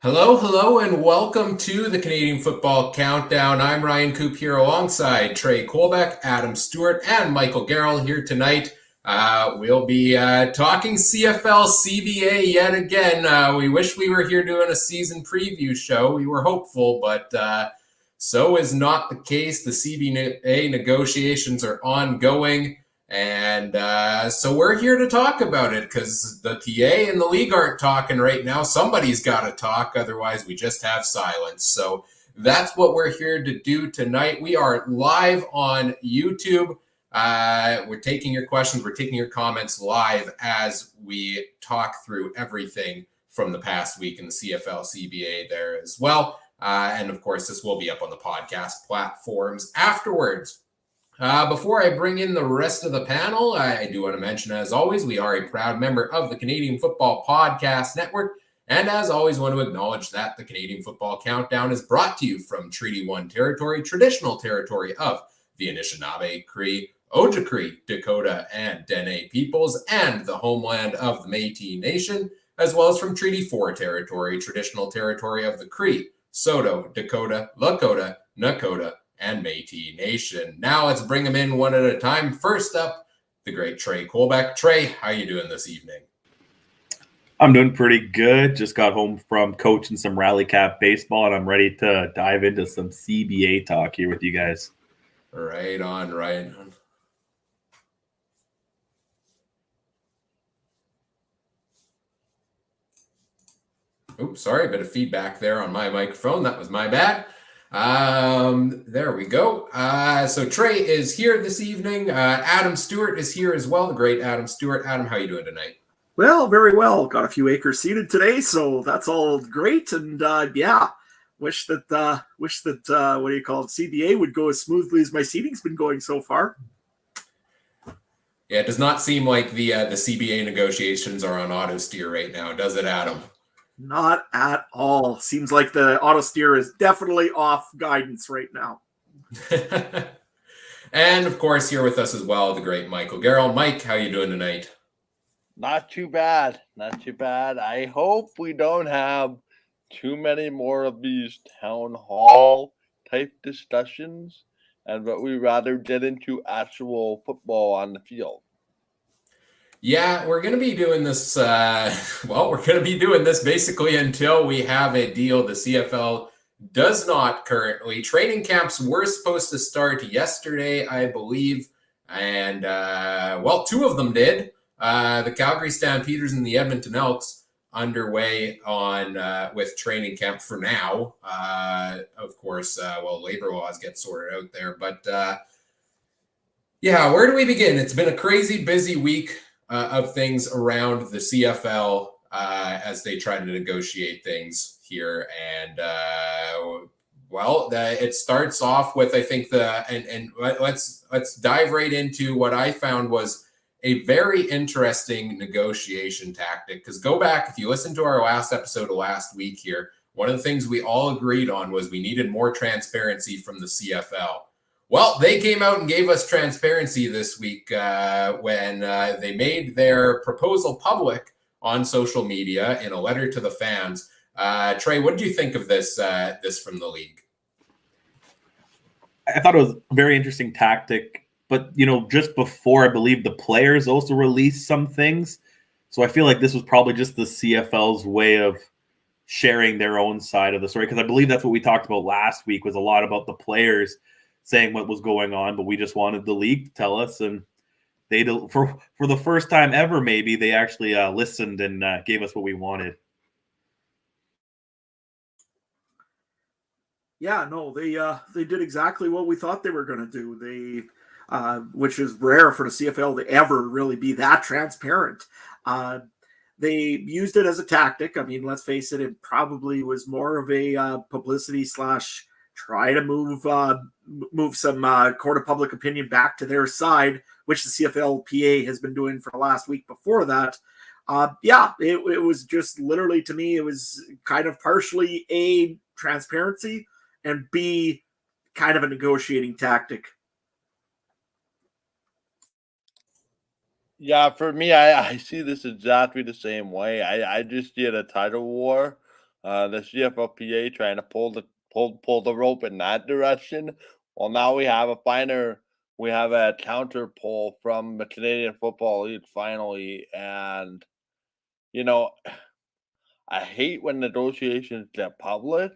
Hello, and welcome to the Canadian Football Countdown. I'm Ryan Coop here alongside Trey Colbeck, Adam Stewart, and Michael Garrell here tonight. We'll be talking CFL CBA yet again. We wish we were here doing a season preview show. We were hopeful, but so is not the case. The CBA negotiations are ongoing. And so we're here to talk about it because the TA and the league aren't talking right now. Somebody's got to talk. Otherwise, we just have silence. So that's what we're here to do tonight. We are live on YouTube. We're taking your questions. We're taking your comments live as we talk through everything from the past week in the CFL CBA there as well. And of course, this will be up on the podcast platforms afterwards. Before I bring in the rest of the panel, I do want to mention, as always, we are a proud member of the Canadian Football Podcast Network. And as always, want to acknowledge that the Canadian Football Countdown is brought to you from Treaty 1 territory, traditional territory of the Anishinaabe, Cree, Ojibwe, Dakota, and Dene peoples, and the homeland of the Métis Nation, as well as from Treaty 4 territory, traditional territory of the Cree, Saulteaux, Dakota, Lakota, Nakota, and Métis Nation. Now let's bring them in one at a time. First up, the great Trey Colbeck. Trey, how you doing this evening? I'm doing pretty good. Just got home from coaching some Rally Cap baseball, and I'm ready to dive into some CBA talk here with you guys. Right on. Oops, sorry, a bit of feedback there on my microphone. That was my bad. There we go. So Trey is here this evening. Adam Stewart is here as well, the great Adam Stewart. Adam, how you doing tonight? Well, very well. Got a few acres seeded today, so that's all great. And wish that what do you call it, CBA would go as smoothly as my seeding's been going so far. Yeah, it does not seem like the CBA negotiations are on auto steer right now, does it, Adam? Not at all. Seems like the auto steer is definitely off guidance right now. And of course, here with us as well, the great Michael Garrell. Mike, how you doing tonight? Not too bad. I hope we don't have too many more of these town hall type discussions, and but we rather get into actual football on the field. Yeah, we're going to be doing this. We're going to be doing this basically until we have a deal. The CFL does not currently. Training camps were supposed to start yesterday, I believe. And, two of them did. The Calgary Stampeders and the Edmonton Elks underway on with training camp for now. Of course, labor laws get sorted out there. But, where do we begin? It's been a crazy busy week of things around the CFL as they try to negotiate things here. And, it starts off with, I think, let's dive right into what I found was a very interesting negotiation tactic. Because go back, if you listen to our last episode of last week here, one of the things we all agreed on was we needed more transparency from the CFL. Well, they came out and gave us transparency this week when they made their proposal public on social media in a letter to the fans. Trey, what did you think of this from the league? I thought it was a very interesting tactic, but just before, I believe the players also released some things. So I feel like this was probably just the CFL's way of sharing their own side of the story, because I believe that's what we talked about last week, was a lot about the players saying what was going on, but we just wanted the league to tell us, and they for the first time ever, maybe they actually listened and gave us what we wanted. Yeah, no, they did exactly what we thought they were going to do. They, which is rare for the CFL to ever really be that transparent. They used it as a tactic. I mean, let's face it, it probably was more of a publicity / try to move some court of public opinion back to their side, which the CFLPA has been doing for the last week before that. It was just literally, to me, it was kind of partially A, transparency, and B, kind of a negotiating tactic. Yeah, for me, I see this exactly the same way. I just did a title war the CFLPA trying to pull the rope in that direction. Well, now we have a counter pull from the Canadian Football League finally, and I hate when negotiations get public,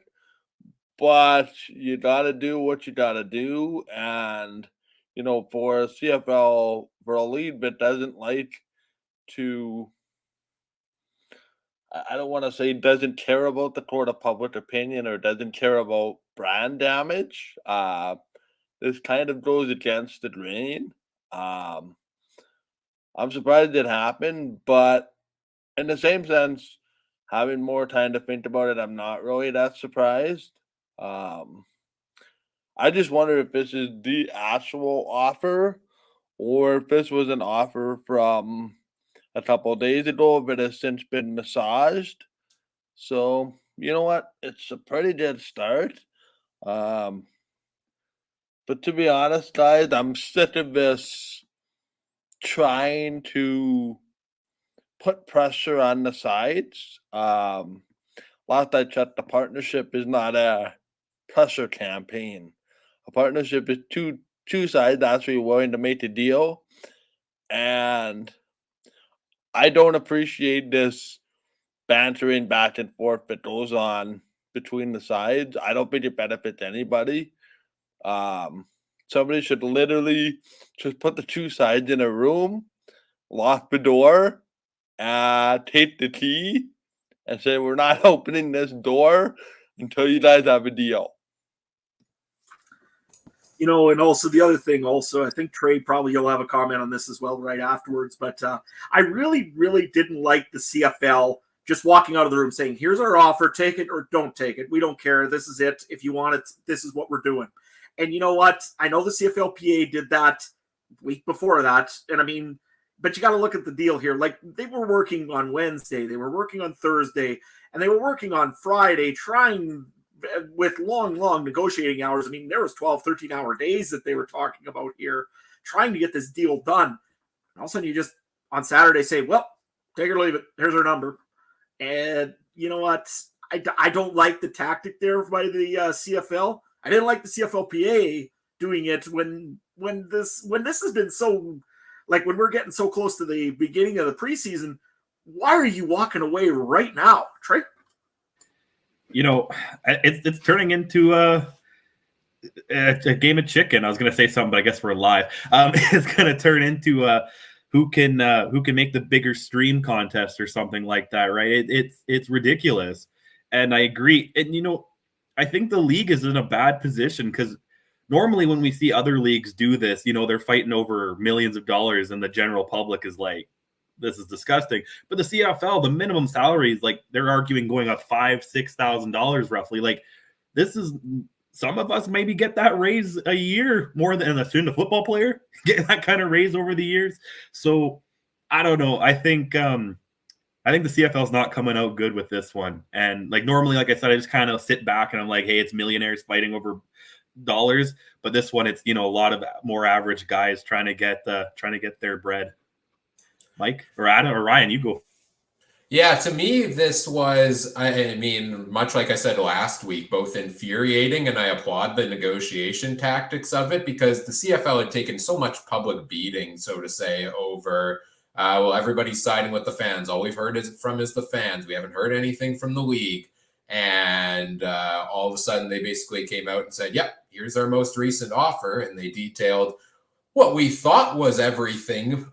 but you gotta do what you gotta do, and for CFL, for a league that doesn't like to, I don't want to say doesn't care about the court of public opinion or doesn't care about brand damage. This kind of goes against the grain. Um, I'm surprised it happened, but in the same sense, having more time to think about it, I'm not really that surprised. Um, I just wonder if this is the actual offer or if this was an offer from a couple of days ago that has since been massaged. So, you know what? It's a pretty good start. Um, but to be honest, guys, I'm sick of this trying to put pressure on the sides. Last I checked, the partnership is not a pressure campaign. A partnership is two sides actually willing to make a deal, and I don't appreciate this bantering back and forth that goes on between the sides. I don't think it benefits anybody. Somebody should literally just put the two sides in a room, lock the door, take the key, and say, we're not opening this door until you guys have a deal. And also the other thing, I think Trey probably you'll have a comment on this as well right afterwards, but I really, really didn't like the CFL just walking out of the room saying, here's our offer, take it or don't take it. We don't care. This is it. If you want it, this is what we're doing. And you know what? I know the CFLPA did that week before that. And but you got to look at the deal here. Like, they were working on Wednesday, they were working on Thursday, and they were working on Friday, trying with long negotiating hours. There was 12, 13-hour days that they were talking about here, trying to get this deal done. And all of a sudden you just, on Saturday, say, well, take it or leave it. Here's our number. And you know what? I don't like the tactic there by the CFL. I didn't like the CFLPA doing it when this has been so, like, when we're getting so close to the beginning of the preseason. Why are you walking away right now, Trey? It's turning into a game of chicken. I was going to say something, but I guess we're live. It's going to turn into who can make the bigger stream contest or something like that, right? It's ridiculous, and I agree. And I think the league is in a bad position because normally when we see other leagues do this, they're fighting over millions of dollars, and the general public is like, this is disgusting. But the CFL, the minimum salary is like, they're arguing going up $5,000-$6,000 roughly. Like, this is, some of us maybe get that raise a year more than a student football player getting that kind of raise over the years. So I don't know. I think the CFL is not coming out good with this one. And like, normally, like I said, I just kind of sit back and I'm like, hey, it's millionaires fighting over dollars. But this one, it's, a lot of more average guys trying to get their bread. Mike or Adam or Ryan, you go. Yeah, to me, this was, much like I said last week, both infuriating, and I applaud the negotiation tactics of it, because the CFL had taken so much public beating, so to say, over, everybody's siding with the fans. All we've heard is the fans. We haven't heard anything from the league. And all of a sudden, they basically came out and said, yep, here's our most recent offer. And they detailed what we thought was everything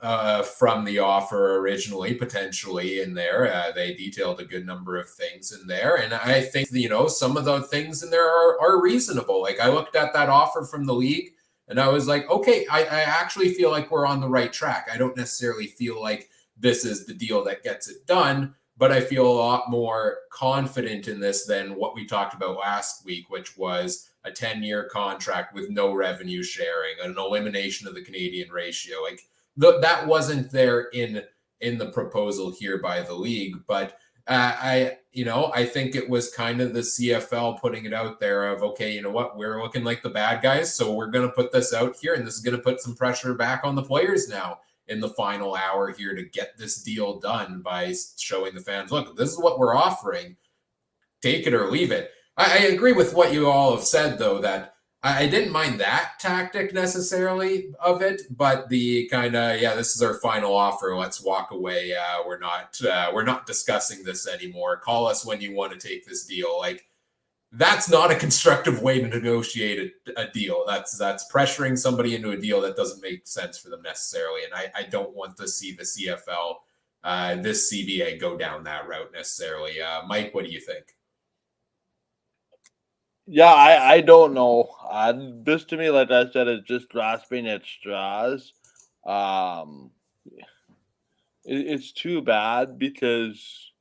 from the offer originally, potentially in there. They detailed a good number of things in there. And I think, some of the things in there are reasonable. Like, I looked at that offer from the league and I was like, okay, I actually feel like we're on the right track. I don't necessarily feel like this is the deal that gets it done, but I feel a lot more confident in this than what we talked about last week, which was a 10-year contract with no revenue sharing, an elimination of the Canadian ratio. Like, that wasn't there in the proposal here by the league. But I think it was kind of the CFL putting it out there of, okay, you know what, we're looking like the bad guys, so we're going to put this out here, and this is going to put some pressure back on the players now in the final hour here to get this deal done by showing the fans, look, this is what we're offering. take it or leave it. I agree with what you all have said, though, that I didn't mind that tactic necessarily of it, but the kind of, this is our final offer. Let's walk away. We're not discussing this anymore. Call us when you want to take this deal. Like, that's not a constructive way to negotiate a deal. That's pressuring somebody into a deal that doesn't make sense for them necessarily. And I don't want to see the CFL, this CBA, go down that route necessarily. Mike, what do you think? Yeah, I don't know. This to me, like I said, is just grasping at straws. It's too bad because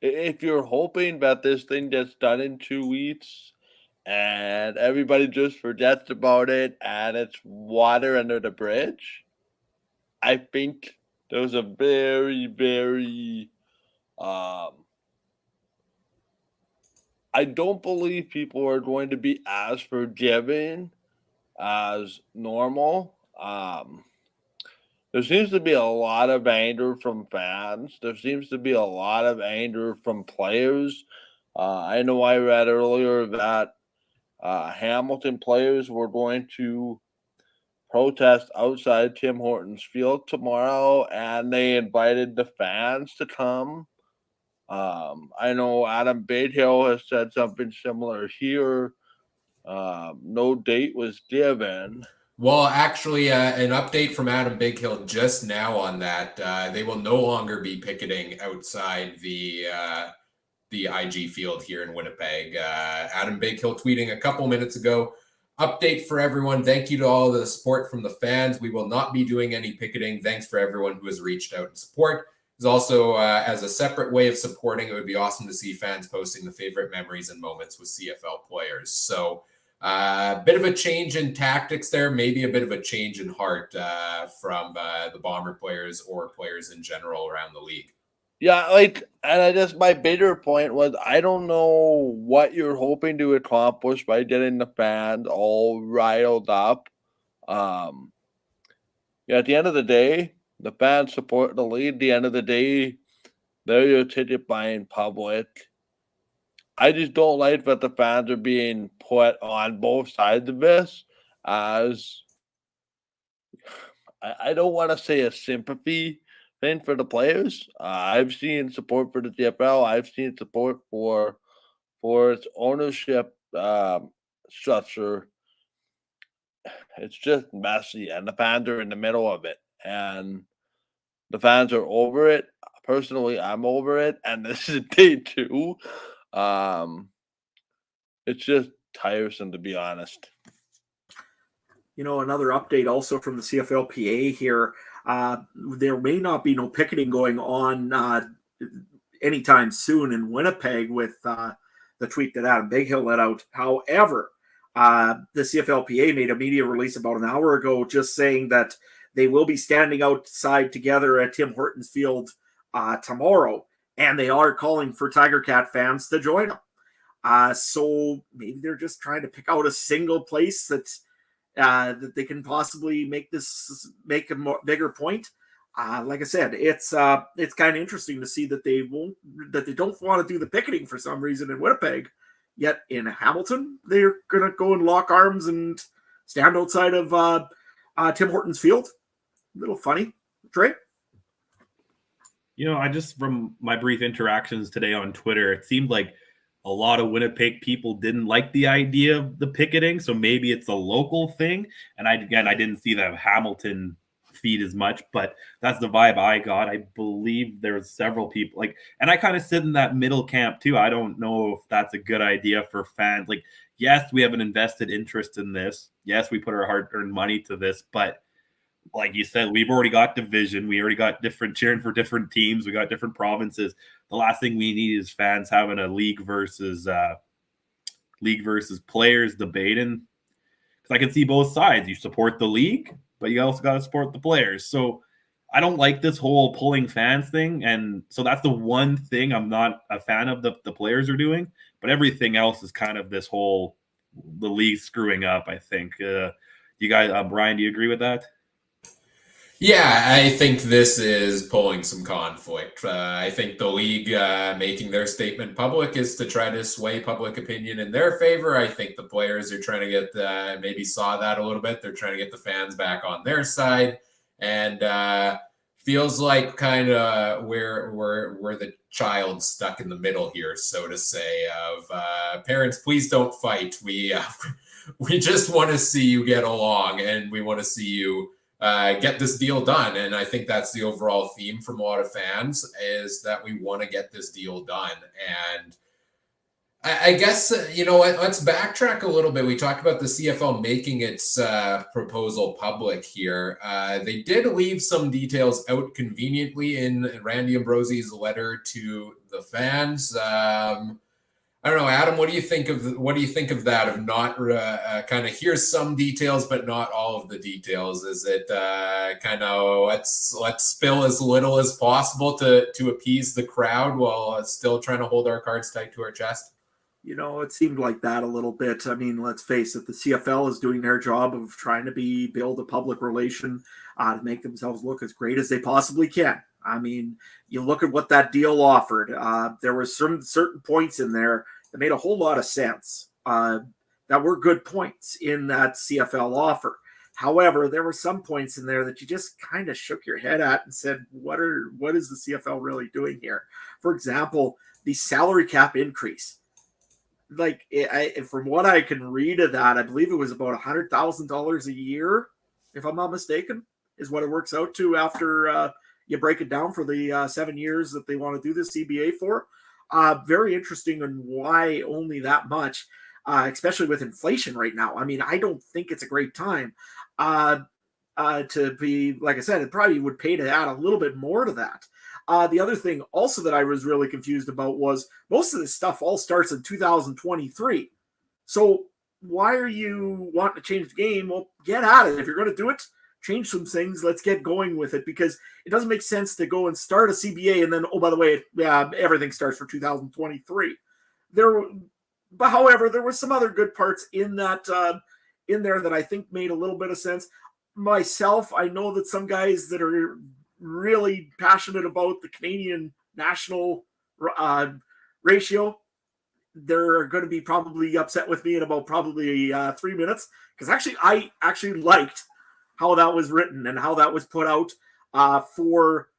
if you're hoping that this thing gets done in 2 weeks and everybody just forgets about it and it's water under the bridge, I think there's a very, very I don't believe people are going to be as forgiving as normal. There seems to be a lot of anger from fans. There seems to be a lot of anger from players. I know I read earlier that Hamilton players were going to protest outside Tim Hortons Field tomorrow, and they invited the fans to come. I know Adam Bighill has said something similar here. No date was given. Well, actually, an update from Adam Bighill just now on that. They will no longer be picketing outside the IG field here in Winnipeg. Adam Bighill tweeting a couple minutes ago. Update for everyone. Thank you to all the support from the fans. We will not be doing any picketing. Thanks for everyone who has reached out in support. There's also, as a separate way of supporting, it would be awesome to see fans posting the favorite memories and moments with CFL players. So a bit of a change in tactics there, maybe a bit of a change in heart from the Bomber players or players in general around the league. Yeah, and I guess my bigger point was I don't know what you're hoping to accomplish by getting the fans all riled up. At the end of the day, the fans support the league. At the end of the day, they're your ticket buying public. I just don't like that the fans are being put on both sides of this as I don't want to say a sympathy thing for the players. I've seen support for the CFL. I've seen support for its ownership structure. It's just messy, and the fans are in the middle of it, and the fans are over it. Personally, I'm over it, and this is day 2. It's just tiresome, to be honest. Another update also from the CFLPA here. There may not be no picketing going on anytime soon in Winnipeg with the tweet that Adam Bighill let out. However, the CFLPA made a media release about an hour ago just saying that they will be standing outside together at Tim Hortons Field tomorrow, and they are calling for Tiger Cat fans to join them. So maybe they're just trying to pick out a single place that they can possibly make a bigger point. Like I said, it's kind of interesting to see that they don't want to do the picketing for some reason in Winnipeg, yet in Hamilton they're gonna go and lock arms and stand outside of Tim Hortons Field. A little funny, Trey. I just, from my brief interactions today on Twitter, it seemed like a lot of Winnipeg people didn't like the idea of the picketing, so maybe it's a local thing. And I didn't see the Hamilton feed as much, but that's the vibe I got. I believe there's several people and I kind of sit in that middle camp too. I don't know if that's a good idea for fans. Yes, we have an invested interest in this. Yes, we put our hard-earned money to this, but like you said, we've already got division. We already got different cheering for different teams. We got different provinces. The last thing we need is fans having a league versus players debating. Because I can see both sides. You support the league, but you also got to support the players. So I don't like this whole pulling fans thing. And so that's the one thing I'm not a fan of the players are doing. But everything else is kind of this whole the league screwing up, I think. You guys, Brian, do you agree with that? Yeah, I think this is pulling some conflict. I think the league making their statement public is to try to sway public opinion in their favor. I think the players are trying to get maybe saw that a little bit. They're trying to get the fans back on their side, and feels like kind of we're the child stuck in the middle here, so to say. Of parents, please don't fight. We just want to see you get along, and we want to see you get this deal done. And I think that's the overall theme from a lot of fans, is that we want to get this deal done. And I guess, you know what, let's backtrack a little bit. We talked about the CFL making its proposal public here. They did leave some details out conveniently in Randy Ambrosie's letter to the fans. I don't know, Adam. What do you think of that? Of not kind of here's some details, but not all of the details. Is it kind of let's spill as little as possible to appease the crowd while still trying to hold our cards tight to our chest? You know, it seemed like that a little bit. I mean, let's face it, the CFL is doing their job of trying to build a public relation to make themselves look as great as they possibly can. I mean, you look at what that deal offered. There were certain points in there that made a whole lot of sense. That were good points in that CFL offer. However, there were some points in there that you just kind of shook your head at and said, "What is the CFL really doing here?" For example, the salary cap increase. Like, from what I can read of that, I believe it was about $100,000 a year, if I'm not mistaken, is what it works out to after you break it down for the 7 years that they want to do the CBA for. Very interesting on why only that much, especially with inflation right now. I mean, I don't think it's a great time to be, like I said, it probably would pay to add a little bit more to that. The other thing also that I was really confused about was most of this stuff all starts in 2023. So why are you wanting to change the game? Well, get at it. If you're going to do it, change some things. Let's get going with it, because it doesn't make sense to go and start a CBA and then, oh, by the way, everything starts for 2023. However, there were some other good parts in that in there that I think made a little bit of sense. Myself, I know that some guys that are really passionate about the Canadian national ratio, they're going to be probably upset with me in about probably 3 minutes, because I actually liked how that was written and how that was put out for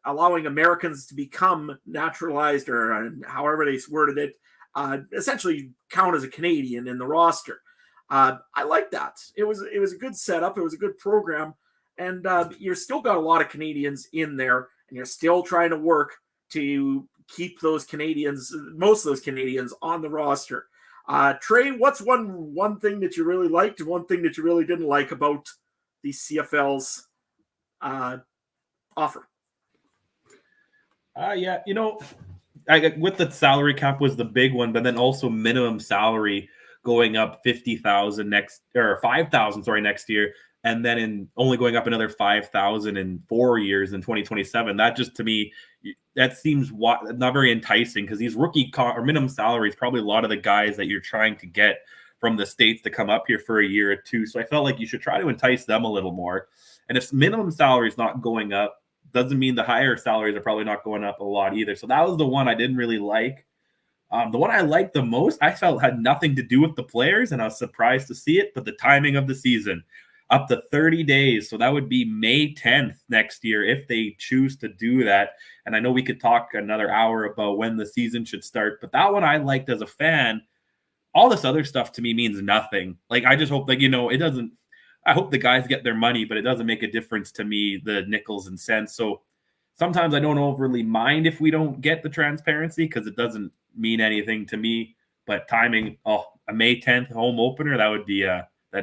allowing Americans to become naturalized, or however they worded it, essentially count as a Canadian in the roster. I like that. It was a good setup. It was a good program. And you're still got a lot of Canadians in there, and you're still trying to work to keep those Canadians, most of those Canadians, on the roster. Trey, what's one thing that you really liked and one thing that you really didn't like about the CFL's offer? Yeah, you know, with the salary cap was the big one, but then also minimum salary going up 50,000 next, or 5,000, sorry, next year. And then only going up another 5,000 in 4 years in 2027. That just, to me, that seems not very enticing, because these rookie or minimum salaries, probably a lot of the guys that you're trying to get from the States to come up here for a year or two. So I felt like you should try to entice them a little more. And if minimum salary is not going up, doesn't mean the higher salaries are probably not going up a lot either. So that was the one I didn't really like. The one I liked the most, I felt had nothing to do with the players, and I was surprised to see it, but the timing of the season. Up to 30 days. So that would be May 10th next year if they choose to do that. And I know we could talk another hour about when the season should start, but that one I liked as a fan. All this other stuff to me means nothing. Like, I just hope, like, it doesn't, I hope the guys get their money, but it doesn't make a difference to me, the nickels and cents. So sometimes I don't overly mind if we don't get the transparency, because it doesn't mean anything to me. But timing, a May 10th home opener, that'd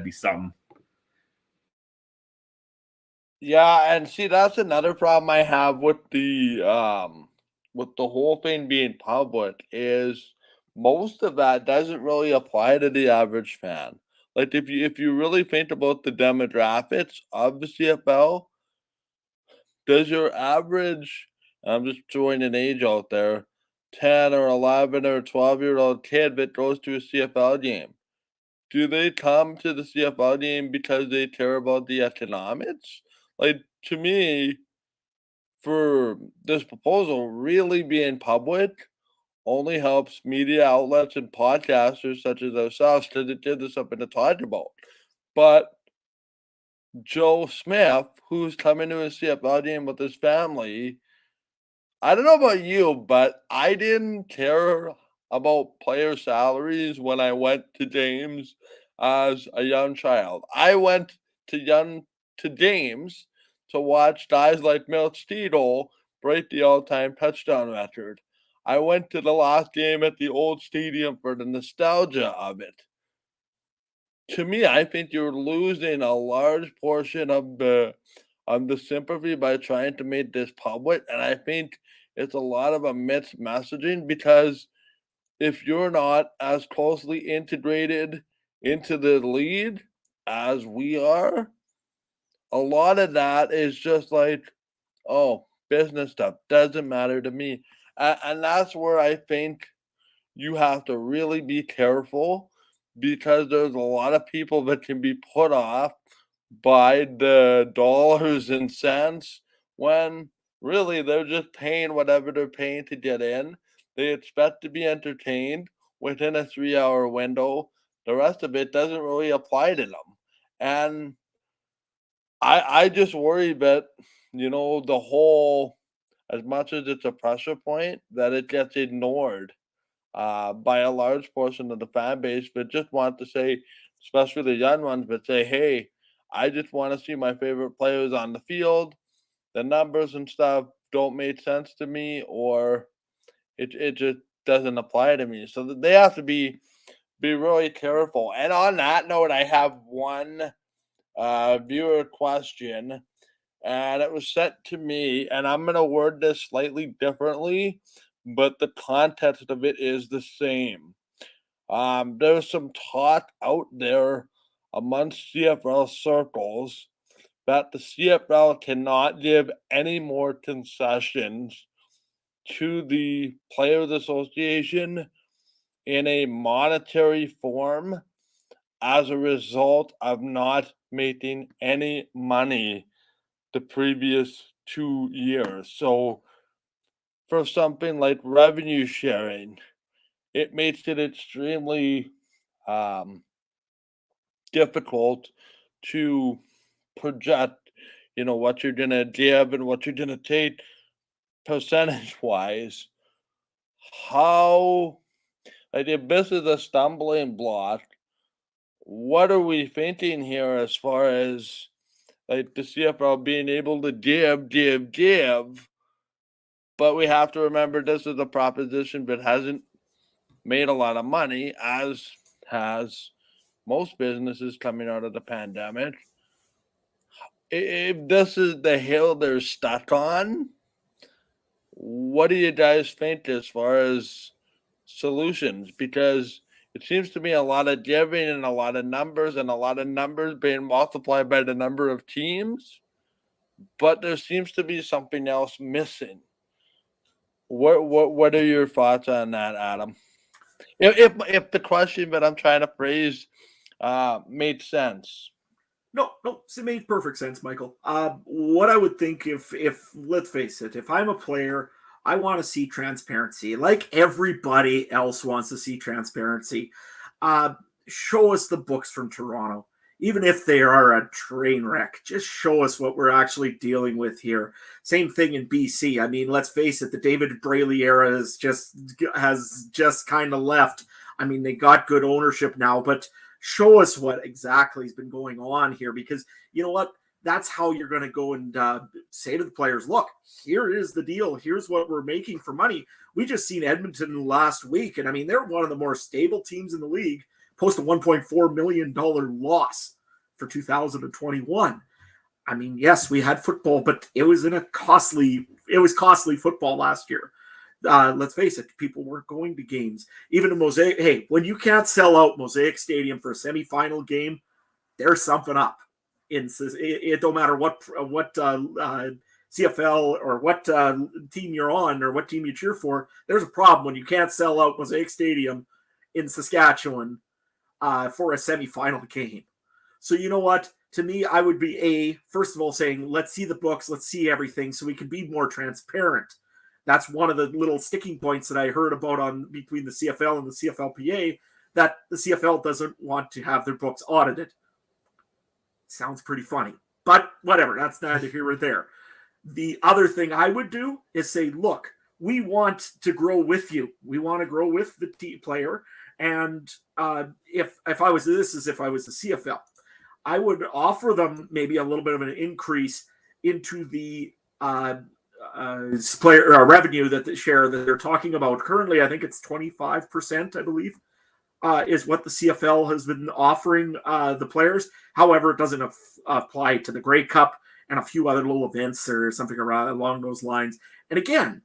be something. Yeah, and see, that's another problem I have with the whole thing being public, is most of that doesn't really apply to the average fan. Like, if you really think about the demographics of the CFL, does your average, I'm just throwing an age out there, 10 or 11 or 12-year-old kid that goes to a CFL game, do they come to the CFL game because they care about the economics? like, to me, for this proposal really being public only helps media outlets and podcasters such as ourselves to get this up in the talk about. But Joe Smith, who's coming to a CFL game with his family, I don't know about you, but I didn't care about player salaries when I went to games as a young child. I went to games to watch guys like Milt Steedle break the all-time touchdown record. I went to the last game at the old stadium for the nostalgia of it. To me, I think you're losing a large portion of the sympathy by trying to make this public, and I think it's a lot of a mixed messaging because if you're not as closely integrated into the lead as we are, a lot of that is just like, oh, business stuff doesn't matter to me, and that's where I think you have to really be careful because there's a lot of people that can be put off by the dollars and cents when really they're just paying whatever they're paying to get in. They expect to be entertained within a 3 hour window. The rest of it doesn't really apply to them. And I just worry that, the whole, as much as it's a pressure point, that it gets ignored by a large portion of the fan base that just want to say, especially the young ones, that say, hey, I just want to see my favorite players on the field. The numbers and stuff don't make sense to me, or it just doesn't apply to me. So they have to be really careful. And on that note, I have one viewer question, and it was sent to me, and I'm going to word this slightly differently, but the context of it is the same. There's some talk out there amongst CFL circles that the CFL cannot give any more concessions to the Players Association in a monetary form as a result of not making any money the previous 2 years. So for something like revenue sharing, it makes it extremely difficult to project, what you're going to give and what you're going to take percentage wise. How, like, if this is a stumbling block, what are we thinking here as far as like the CFL being able to give, but we have to remember this is a proposition that hasn't made a lot of money, as has most businesses coming out of the pandemic. If this is the hill they're stuck on, what do you guys think as far as solutions? Because it seems to me a lot of giving and a lot of numbers being multiplied by the number of teams, but there seems to be something else missing. What are your thoughts on that, Adam? If the question that I'm trying to phrase made sense. No, it made perfect sense, Michael. What I would think if let's face it, if I'm a player, I want to see transparency, like everybody else wants to see transparency. Show us the books from Toronto, even if they are a train wreck. Just show us what we're actually dealing with here. Same thing in BC. I mean, let's face it, the David Braley era has just kind of left. I mean, they got good ownership now, but show us what exactly has been going on here, because you know what? That's how you're going to go and say to the players, look, here is the deal. Here's what we're making for money. We just seen Edmonton last week, and I mean, they're one of the more stable teams in the league, post a $1.4 million loss for 2021. I mean, yes, we had football, but it was costly football last year. Let's face it, people weren't going to games. Even a Mosaic, hey, when you can't sell out Mosaic Stadium for a semifinal game, there's something up. It don't matter what CFL or what team you're on or what team you cheer for. There's a problem when you can't sell out Mosaic Stadium in Saskatchewan for a semifinal game. So you know what? to me, I would be first of all saying, let's see the books, let's see everything so we can be more transparent. That's one of the little sticking points that I heard about between the CFL and the CFLPA, that the CFL doesn't want to have their books audited. Sounds pretty funny, but whatever, that's neither here or there. The other thing I would do is say, look, we want to grow with you. We want to grow with the player. And if I was the CFL, I would offer them maybe a little bit of an increase into the player revenue that the share that they're talking about. Currently, I think it's 25%, I believe, is what the CFL has been offering the players. However, it doesn't apply to the Grey Cup and a few other little events or something along those lines. And again,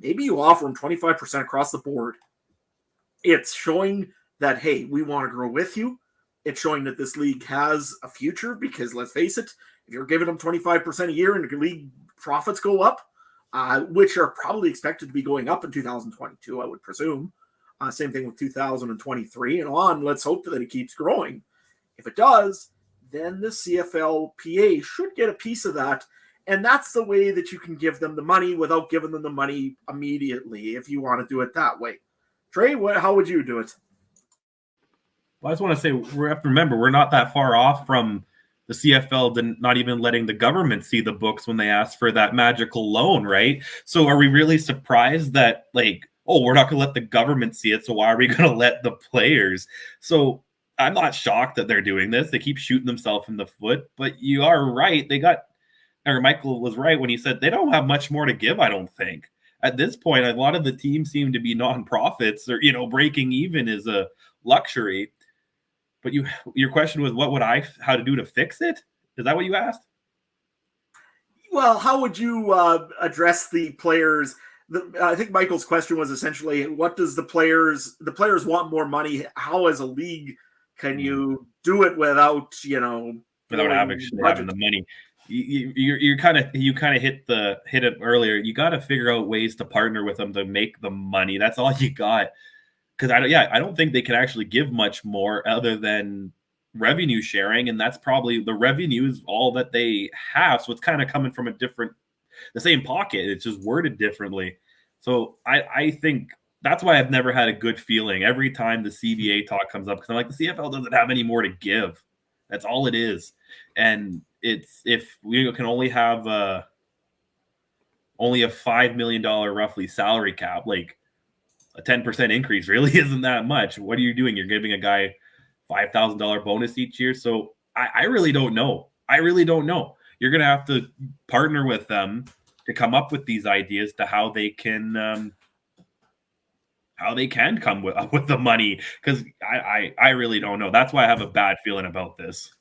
maybe you offer them 25% across the board. It's showing that, hey, we want to grow with you. It's showing that this league has a future, because let's face it, if you're giving them 25% a year and the league profits go up, which are probably expected to be going up in 2022, I would presume. Same thing with 2023 and on. Let's hope that it keeps growing. If it does, then the CFLPA should get a piece of that. And that's the way that you can give them the money without giving them the money immediately, if you want to do it that way. Trey, how would you do it? Well, I just want to say, we have to remember, we're not that far off from the CFL not even letting the government see the books when they asked for that magical loan, right? So are we really surprised that, like, oh, we're not going to let the government see it, so why are we going to let the players? So I'm not shocked that they're doing this. They keep shooting themselves in the foot, but you are right. Michael was right when he said they don't have much more to give, I don't think. At this point, a lot of the teams seem to be nonprofits, or, breaking even is a luxury. But your question was, how to do to fix it? Is that what you asked? Well, how would you address the players? I think Michael's question was essentially, what does the players want more money? How, as a league, can you do it without having the money? You kind of hit it earlier. You got to figure out ways to partner with them to make the money. That's all you got. Because I don't think they can actually give much more other than revenue sharing, and that's probably the revenue is all that they have. So it's kind of coming from the same pocket. It's just worded differently. So I think that's why I've never had a good feeling every time the CBA talk comes up, because I'm like, the CFL doesn't have any more to give. That's all it is. And if we can only have only a $5 million roughly salary cap, like, a 10% increase really isn't that much. What are you doing? You're giving a guy $5,000 bonus each year. So I really don't know. You're going to have to partner with them to come up with these ideas to how they can come with the money. Because I really don't know. That's why I have a bad feeling about this.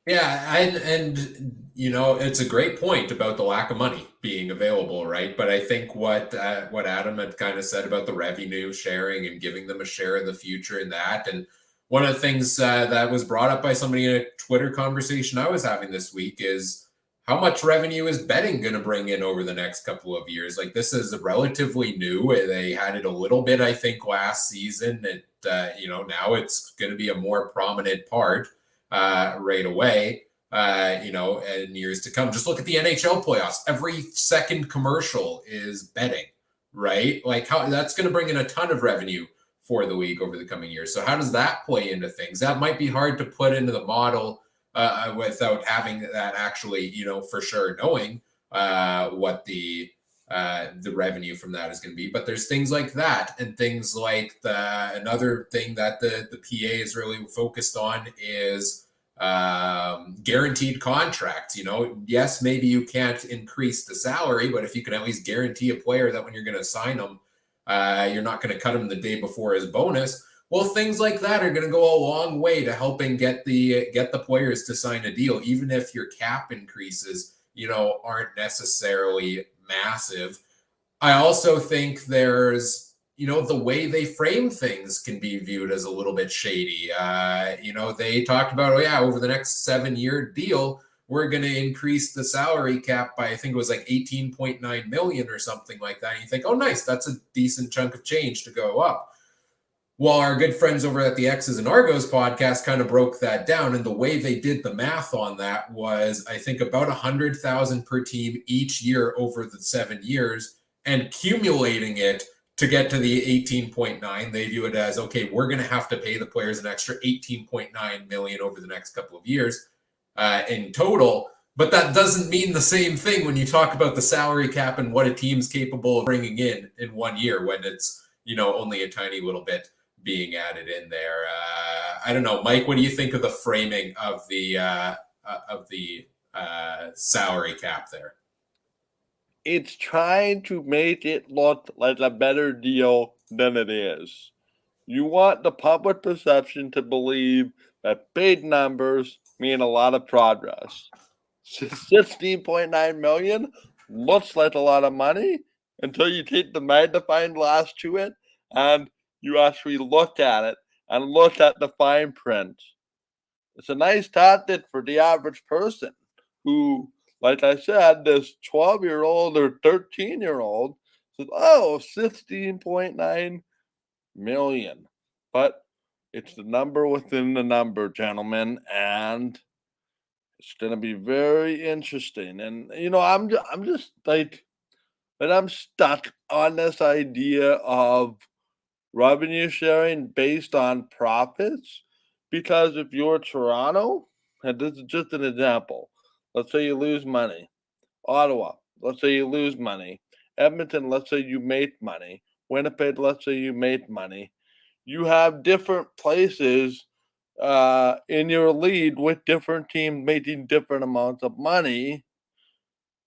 Yeah, and it's a great point about the lack of money being available, right? But I think what Adam had kind of said about the revenue sharing and giving them a share of the future in that, and one of the things that was brought up by somebody in a Twitter conversation I was having this week is, how much revenue is betting going to bring in over the next couple of years? Like, this is relatively new. They had it a little bit, I think, last season. Now it's going to be a more prominent part right away, in years to come. Just look at the NHL playoffs. Every second commercial is betting, right? Like, how that's going to bring in a ton of revenue for the league over the coming years. So how does that play into things? That might be hard to put into the model without having that actually, for sure knowing what the revenue from that is going to be. But there's things like that, and things like another thing that the PA is really focused on is guaranteed contracts. Yes, maybe you can't increase the salary, but if you can at least guarantee a player that when you're going to sign them, you're not going to cut him the day before his bonus. Well, things like that are going to go a long way to helping get the players to sign a deal, even if your cap increases, aren't necessarily massive. I also think there's, the way they frame things can be viewed as a little bit shady. They talked about, over the next 7-year deal, we're going to increase the salary cap by, I think it was like 18.9 million or something like that. And you think, oh, nice, that's a decent chunk of change to go up. Well, our good friends over at the X's and Argos podcast kind of broke that down, and the way they did the math on that was, I think, about 100,000 per team each year over the 7 years, and accumulating it to get to the 18.9. They view it as, okay, we're going to have to pay the players an extra 18.9 million over the next couple of years in total. But that doesn't mean the same thing when you talk about the salary cap and what a team's capable of bringing in 1 year, when it's, only a tiny little bit being added in there. I don't know, Mike. What do you think of the framing of the salary cap there? It's trying to make it look like a better deal than it is. You want the public perception to believe that big numbers mean a lot of progress. 16.9 million looks like a lot of money until you take the magnifying glass to it and you actually look at it and look at the fine print. It's a nice tactic for the average person who, like I said, this 12-year-old or 13-year-old says, oh, 16.9 million. But it's the number within the number, gentlemen, and it's gonna be very interesting. And I'm just like, but I'm stuck on this idea of revenue sharing based on profits, because if you're Toronto, and this is just an example, let's say you lose money. Ottawa, let's say you lose money. Edmonton, let's say you make money. Winnipeg, let's say you make money. You have different places in your lead with different teams making different amounts of money.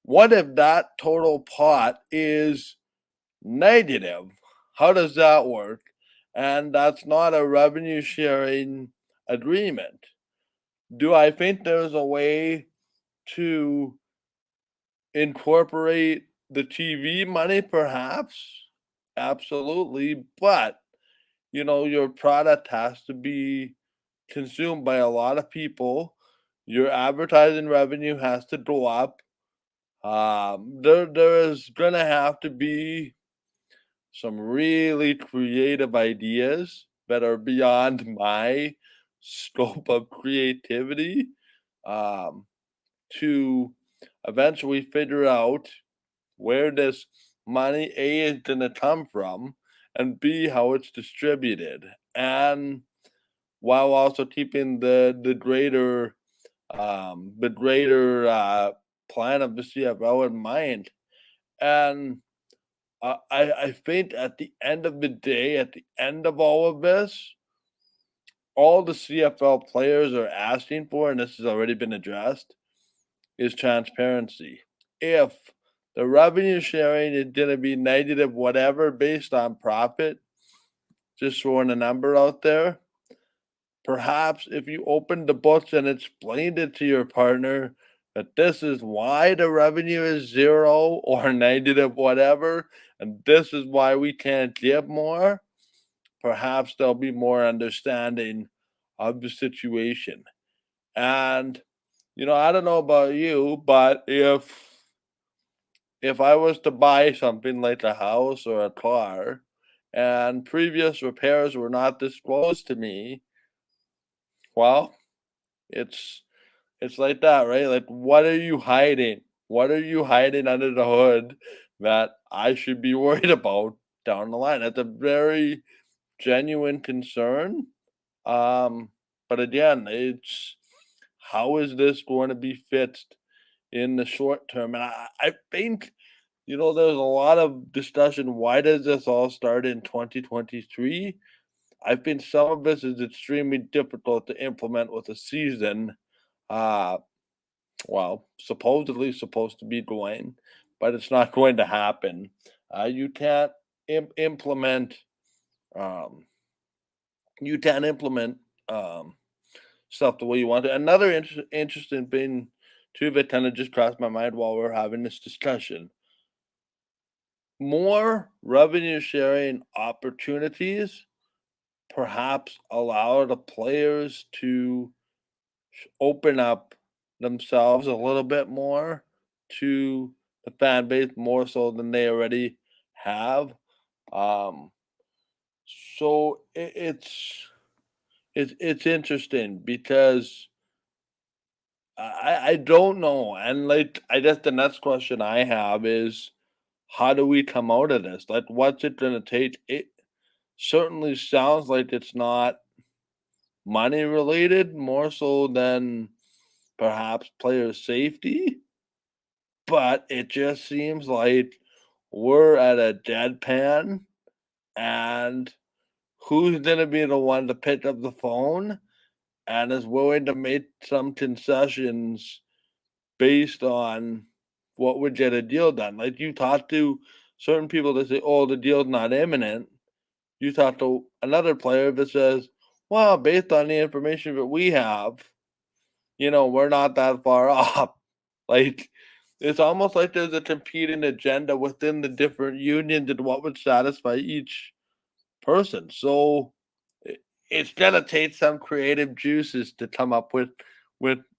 What if that total pot is negative? How does that work? And that's not a revenue sharing agreement. Do I think there's a way to incorporate the TV money? Perhaps. Absolutely. But, your product has to be consumed by a lot of people. Your advertising revenue has to go up. There is going to have to be some really creative ideas that are beyond my scope of creativity to eventually figure out where this money A is going to come from, and B, how it's distributed, and while also keeping the greater plan of the CFL in mind. And I think at the end of the day, at the end of all of this, all the CFL players are asking for, and this has already been addressed, is transparency. If the revenue sharing is going to be negative whatever based on profit, just throwing a number out there, perhaps if you open the books and explained it to your partner that this is why the revenue is zero or negative whatever, and this is why we can't give more, perhaps there'll be more understanding of the situation. And I don't know about you, but if I was to buy something like a house or a car and previous repairs were not disclosed to me, well, it's like that, right? Like, what are you hiding? What are you hiding under the hood that I should be worried about down the line? That's a very genuine concern. But again, it's how is this going to be fixed in the short term? And I think, there's a lot of discussion. Why does this all start in 2023? I think some of this is extremely difficult to implement with a season. Well, supposedly supposed to be going, but it's not going to happen. You can't implement. Um, you can't implement stuff the way you want to. Another interesting thing too that kind of just crossed my mind while we're having this discussion: more revenue sharing opportunities perhaps allow the players to open up themselves a little bit more to the fan base, more so than they already have. Um, So it's interesting because I don't know, and like I guess the next question I have is how do we come out of this? Like, what's it gonna take? It certainly sounds like it's not money related more so than perhaps player safety, but it just seems like we're at a deadpan, and who's gonna be the one to pick up the phone and is willing to make some concessions based on what would get a deal done. Like you talk to certain people that say, "Oh, the deal's not imminent." You talk to another player that says, "Well, based on the information that we have, we're not that far off." Like it's almost like there's a competing agenda within the different unions and what would satisfy each person. So it's gonna take some creative juices to come up with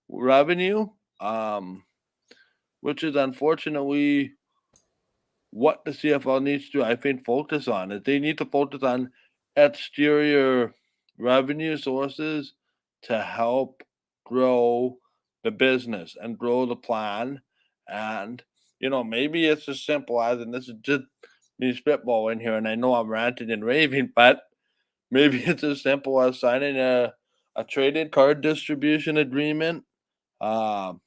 revenue. Which is unfortunately what the CFL needs to, I think, focus on. Is they need to focus on exterior revenue sources to help grow the business and grow the plan. And, maybe it's as simple as, and this is just me spitballing here, and I know I'm ranting and raving, but maybe it's as simple as signing a trading card distribution agreement, um,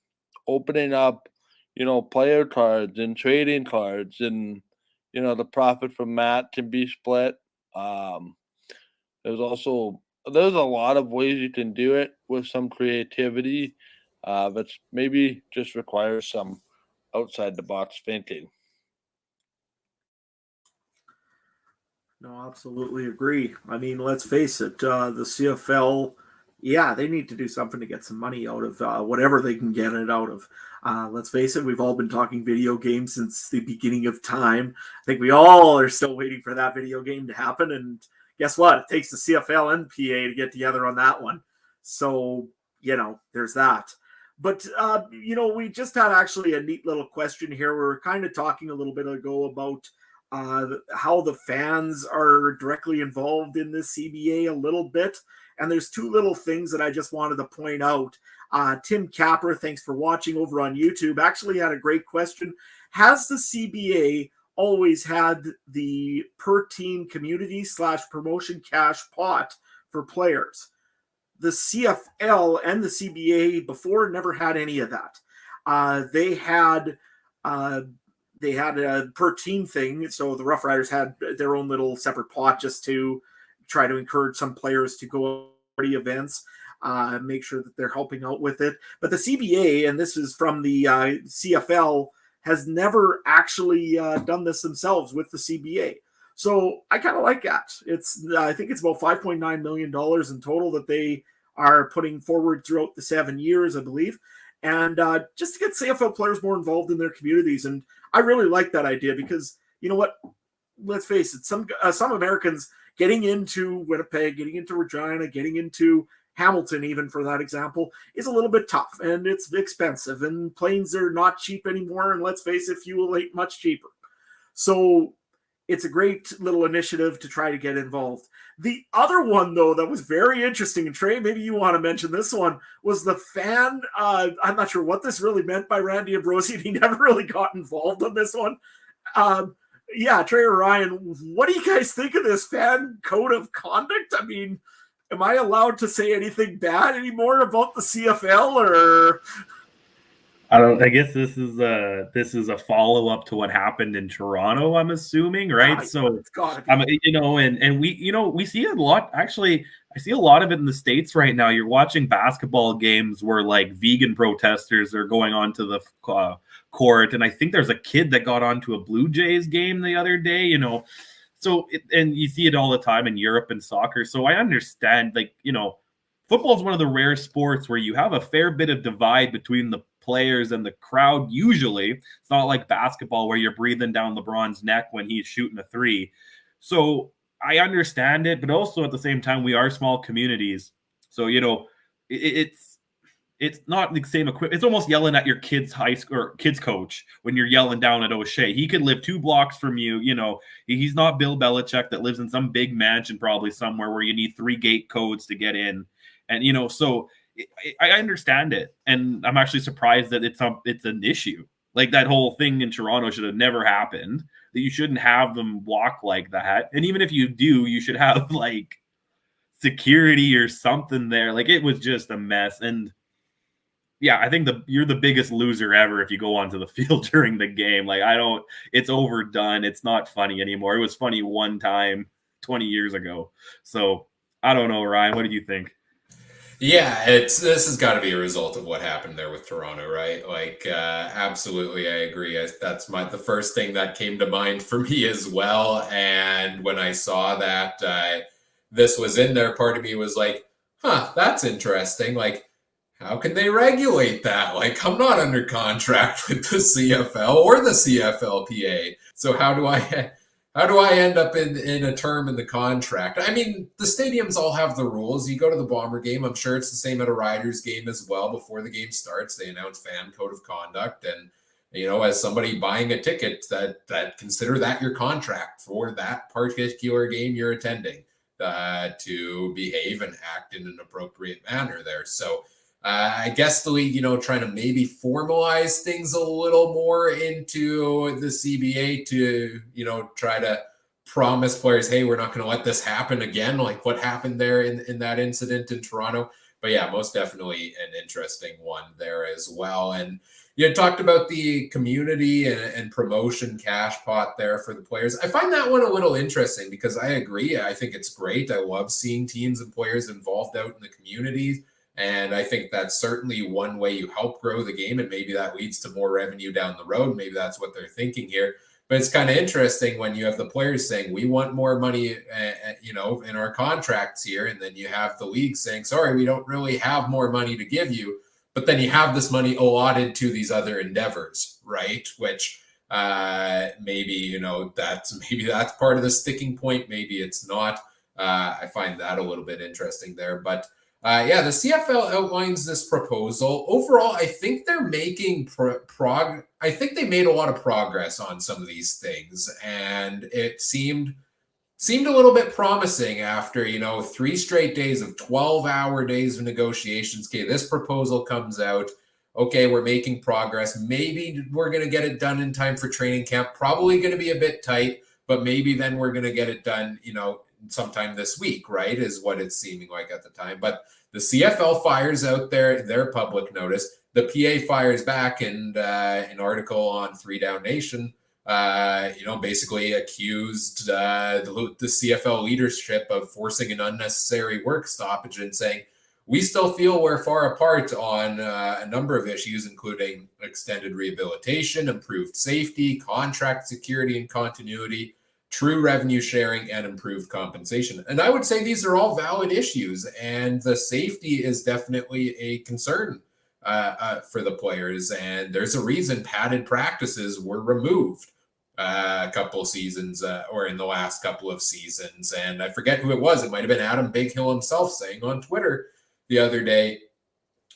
opening up, player cards and trading cards, and the profit from that can be split. Um, there's a lot of ways you can do it with some creativity, but maybe just requires some outside the box thinking. No, absolutely agree. I mean, let's face it, the CFL, yeah, they need to do something to get some money out of whatever they can get it out of. Let's face it, we've all been talking video games since the beginning of time. I think we all are still waiting for that video game to happen. And guess what? It takes the CFL and PA to get together on that one. So, there's that. But, we just had actually a neat little question here. We were kind of talking a little bit ago about how the fans are directly involved in the CBA a little bit. And there's two little things that I just wanted to point out. Tim Capper, thanks for watching over on YouTube, actually had a great question. Has the CBA always had the per team community / promotion cash pot for players? The CFL and the CBA before never had any of that. They had a per team thing. So the Rough Riders had their own little separate pot just to try to encourage some players to go to events, make sure that they're helping out with it. But the CBA, and this is from the CFL, has never actually done this themselves with the CBA. So I kind of like that. I think it's about $5.9 million in total that they are putting forward throughout the 7 years, I believe. And just to get CFL players more involved in their communities. And I really like that idea because, you know what? Let's face it, some Americans getting into Winnipeg, getting into Regina, getting into Hamilton, even for that example, is a little bit tough and it's expensive and planes are not cheap anymore. And let's face it, fuel ain't much cheaper. So it's a great little initiative to try to get involved. The other one, though, that was very interesting, and Trey, maybe you want to mention this one, was the fan. I'm not sure what this really meant by Randy Ambrosi. He never really got involved on this one. Yeah, Trey or Ryan, what do you guys think of this fan code of conduct? I mean, am I allowed to say anything bad anymore about the CFL, or? I guess this is a follow up to what happened in Toronto, I'm assuming, right? Yeah, so it's gotta be. and we see a lot. Actually, I see a lot of it in the States right now. You're watching basketball games where like vegan protesters are going onto the court, and I think there's a kid that got onto a Blue Jays game the other day. So and you see it all the time in Europe and soccer. So I understand, football is one of the rare sports where you have a fair bit of divide between the players and the crowd. Usually it's not like basketball where you're breathing down LeBron's neck when he's shooting a three. So I understand it, but also at the same time, we are small communities. So, it's it's not the same equipment. It's almost yelling at your kid's high school or kids coach when you're yelling down at O'Shea. He could live 2 blocks from you. You know, he's not Bill Belichick that lives in some big mansion probably somewhere where you need 3 gate codes to get in. And, you know, so I understand it. And I'm actually surprised that it's an issue. Like that whole thing in Toronto should have never happened, that you shouldn't have them walk like that. And even if you do, you should have like security or something there. Like it was just a mess. And yeah, I think you're the biggest loser ever if you go onto the field during the game. Like it's overdone. It's not funny anymore. It was funny one time 20 years ago. So I don't know, Ryan, what do you think? Yeah, this has got to be a result of what happened there with Toronto, right? Like, absolutely, I agree. That's the first thing that came to mind for me as well. And when I saw that this was in there, part of me was like, huh, that's interesting. Like, how can they regulate that? Like, I'm not under contract with the CFL or the CFLPA. So how do I end up in a term in the contract? I mean, the stadiums all have the rules. You go to the Bomber game, I'm sure it's the same at a Riders game as well. Before the game starts, they announce fan code of conduct. And, you know, as somebody buying a ticket, that consider that your contract for that particular game you're attending, to behave and act in an appropriate manner there. So I guess the league, you know, trying to maybe formalize things a little more into the CBA to, you know, try to promise players, hey, we're not going to let this happen again, like what happened there in that incident in Toronto. But yeah, most definitely an interesting one there as well. And you talked about the community and promotion cash pot there for the players. I find that one a little interesting because I agree. I think it's great. I love seeing teams and players involved out in the communities. And I think that's certainly one way you help grow the game, and maybe that leads to more revenue down the road. Maybe that's what they're thinking here. But it's kind of interesting when you have the players saying, we want more money, you know, in our contracts here. And then you have the league saying, sorry, we don't really have more money to give you. But then you have this money allotted to these other endeavors, right? Which maybe, you know, that's part of the sticking point. Maybe it's not. I find that a little bit interesting there. But yeah, the CFL outlines this proposal. Overall, I think they're making I think they made a lot of progress on some of these things, and it seemed a little bit promising after, you know, 3 straight days of 12-hour days of negotiations. Okay, this proposal comes out. Okay, we're making progress. Maybe we're going to get it done in time for training camp. Probably going to be a bit tight, but maybe then we're going to get it done, you know, sometime this week, right, is what it's seeming like at the time. But the CFL fires out their public notice. The PA fires back, and an article on 3 Down Nation, you know, basically accused the CFL leadership of forcing an unnecessary work stoppage and saying, we still feel we're far apart on a number of issues, including extended rehabilitation, improved safety, contract security and continuity, true revenue sharing, and improved compensation. And I would say these are all valid issues, and the safety is definitely a concern for the players. And there's a reason padded practices were removed a couple seasons or in the last couple of seasons. And I forget who it was. It might have been Adam Big Hill himself saying on Twitter the other day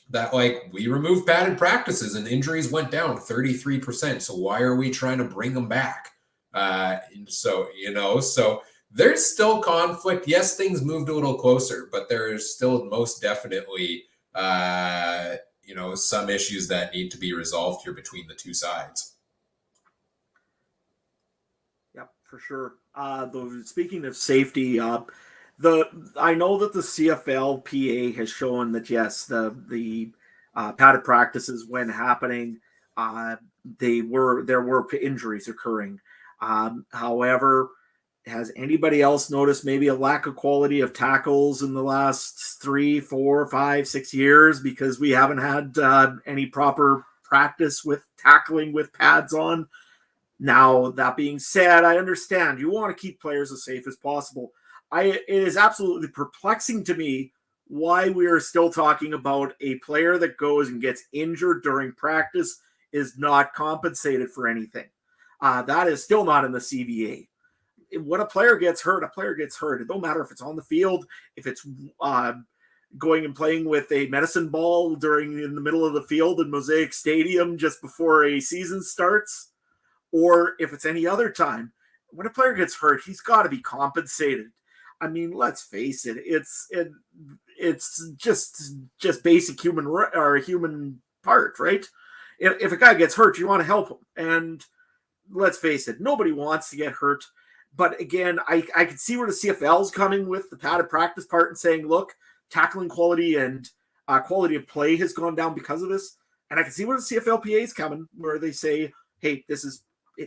that, like, we removed padded practices and injuries went down 33%. So why are we trying to bring them back? So, you know, so there's still conflict. Yes, things moved a little closer, but there's still most definitely, you know, some issues that need to be resolved here between the two sides. Yep, for sure. Speaking of safety, I know that the CFLPA has shown that, yes, the padded practices, when happening, there were injuries occurring. However, has anybody else noticed maybe a lack of quality of tackles in the last 3, 4, 5, 6 years because we haven't had any proper practice with tackling with pads on? Now, that being said, I understand you want to keep players as safe as possible. It is absolutely perplexing to me why we are still talking about a player that goes and gets injured during practice is not compensated for anything. That is still not in the CBA. When a player gets hurt, a player gets hurt. It don't matter if it's on the field, if it's going and playing with a medicine ball in the middle of the field in Mosaic Stadium just before a season starts, or if it's any other time. When a player gets hurt, he's got to be compensated. I mean, let's face it, it's just basic human part, right? If a guy gets hurt, you want to help him. And let's face it, nobody wants to get hurt. But again, I can see where the CFL's coming with the padded practice part and saying, look, tackling quality and quality of play has gone down because of this. And I can see where the CFLPA is coming, where they say, hey, this is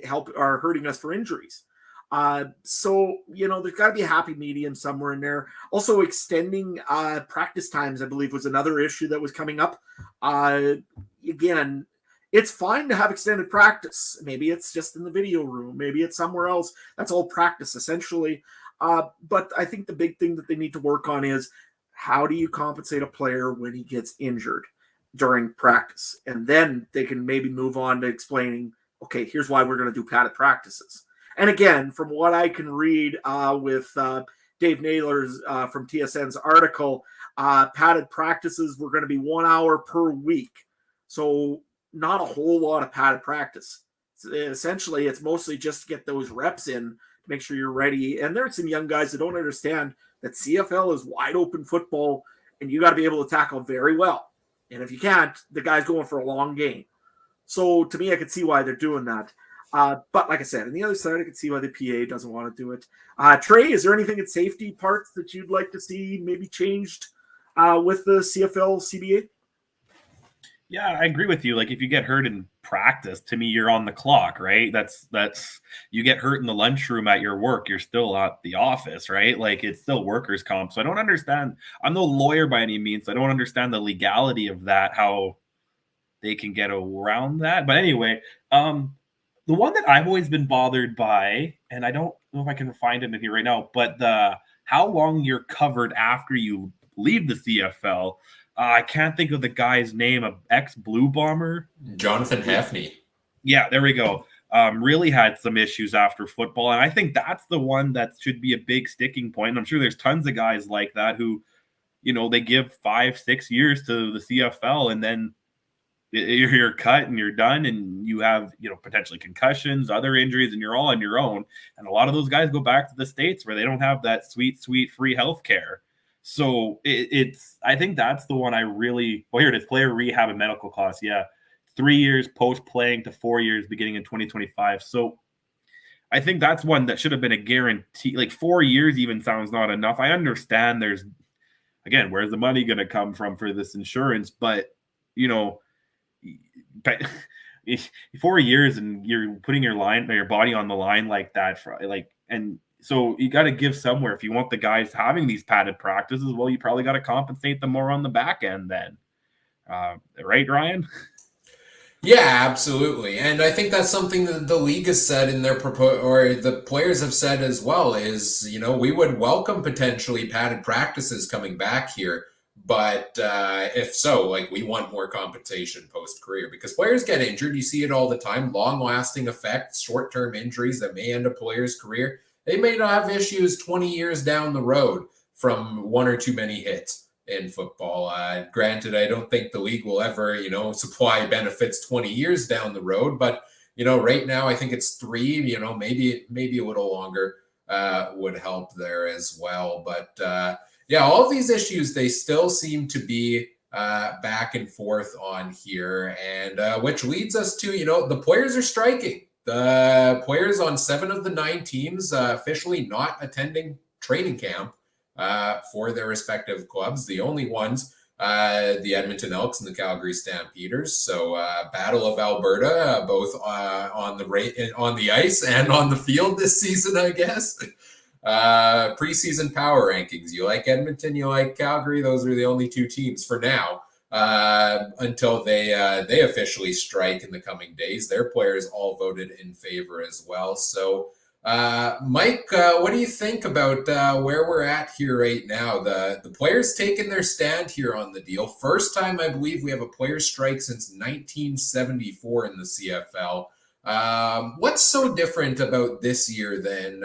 hurting us for injuries. So, there's got to be a happy medium somewhere in there. Also, extending practice times, I believe, was another issue that was coming up. Again, it's fine to have extended practice. Maybe it's just in the video room. Maybe it's somewhere else. That's all practice, essentially. But I think the big thing that they need to work on is, how do you compensate a player when he gets injured during practice? And then they can maybe move on to explaining, okay, here's why we're going to do padded practices. And again, from what I can read with Dave Naylor's from TSN's article, padded practices were going to be 1 hour per week. So not a whole lot of padded practice. Essentially, it's mostly just to get those reps in to make sure you're ready. And there's some young guys that don't understand that CFL is wide open football, and you got to be able to tackle very well. And if you can't, the guy's going for a long game. So to me, I could see why they're doing that. But like I said, on the other side, I could see why the PA doesn't want to do it. Trey, is there anything in safety parts that you'd like to see maybe changed with the CFL CBA? Yeah, I agree with you. Like, if you get hurt in practice, to me, you're on the clock, right? That's you get hurt in the lunchroom at your work, you're still at the office, right? Like, it's still workers' comp. So I don't understand. I'm no lawyer by any means. So I don't understand the legality of that, how they can get around that. But anyway, the one that I've always been bothered by, and I don't know if I can find it in here right now, but how long you're covered after you leave the CFL. I can't think of the guy's name, an ex-Blue Bomber. Jonathan Hafney. Yeah, there we go. Really had some issues after football. And I think that's the one that should be a big sticking point. And I'm sure there's tons of guys like that who, they give 5-6 years to the CFL, and then you're cut and you're done, and you have, potentially concussions, other injuries, and you're all on your own. And a lot of those guys go back to the States where they don't have that sweet free health care. So I think that's the one I really, here it is, player rehab and medical costs. Yeah. 3 years post playing to 4 years beginning in 2025. So I think that's one that should have been a guarantee. Like 4 years even sounds not enough. I understand there's, again, where's the money going to come from for this insurance? But, but 4 years and you're putting your body on the line like that and so you got to give somewhere. If you want the guys having these padded practices, well, you probably got to compensate them more on the back end then. Right, Ryan? Yeah, absolutely. And I think that's something that the league has said in their or the players have said as well is, we would welcome potentially padded practices coming back here. But if so, we want more compensation post-career because players get injured. You see it all the time, long-lasting effects, short-term injuries that may end a player's career. They may not have issues 20 years down the road from one or too many hits in football. Granted, I don't think the league will ever, supply benefits 20 years down the road. But, right now, I think it's 3, maybe a little longer would help there as well. But, yeah, all of these issues, they still seem to be back and forth on here. And which leads us to, the players are striking. The players on 7 of the 9 teams officially not attending training camp for their respective clubs. The only ones, the Edmonton Elks and the Calgary Stampeders. So Battle of Alberta, both on the ice and on the field this season, I guess. Preseason power rankings. You like Edmonton, you like Calgary. Those are the only 2 teams for now. Until they officially strike in the coming days. Their players all voted in favor as well. So, Mike, what do you think about where we're at here right now? The players taking their stand here on the deal. First time, I believe, we have a player strike since 1974 in the CFL. What's so different about this year than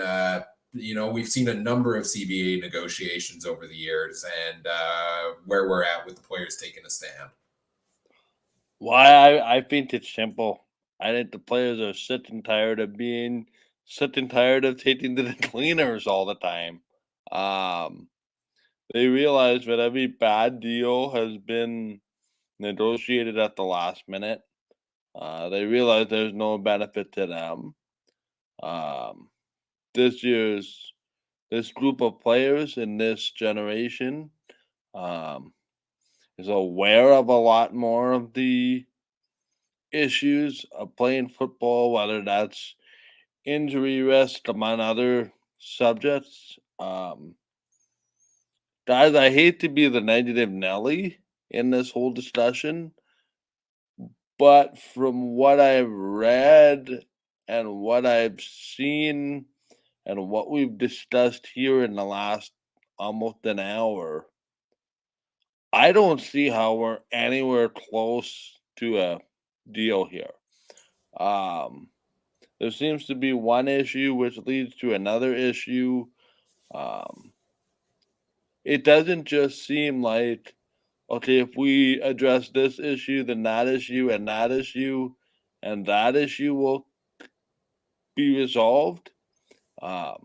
we've seen a number of CBA negotiations over the years, and where we're at with the players taking a stand. Why I think it's simple. I think the players are sick and tired of taking to the cleaners all the time. They realize that every bad deal has been negotiated at the last minute. They realize there's no benefit to them. This group of players in this generation is aware of a lot more of the issues of playing football, whether that's injury risk among other subjects. Guys, I hate to be the negative Nelly in this whole discussion, but from what I've read and what I've seen and what we've discussed here in the last almost an hour, I don't see how we're anywhere close to a deal here. There seems to be one issue which leads to another issue. It doesn't just seem like, okay, if we address this issue, then that issue and that issue and that issue will be resolved. I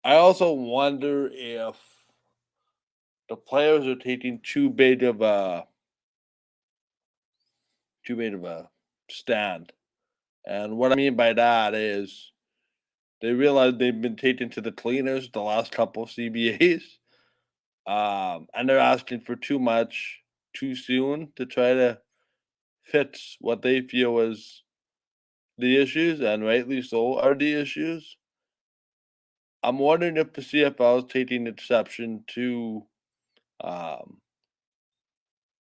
also wonder if the players are taking too big of a stand. And what I mean by that is they realize they've been taken to the cleaners the last couple of CBAs. And they're asking for too much too soon to try to fix what they feel is the issues, and rightly so are the issues. I'm wondering if the CFL is taking exception to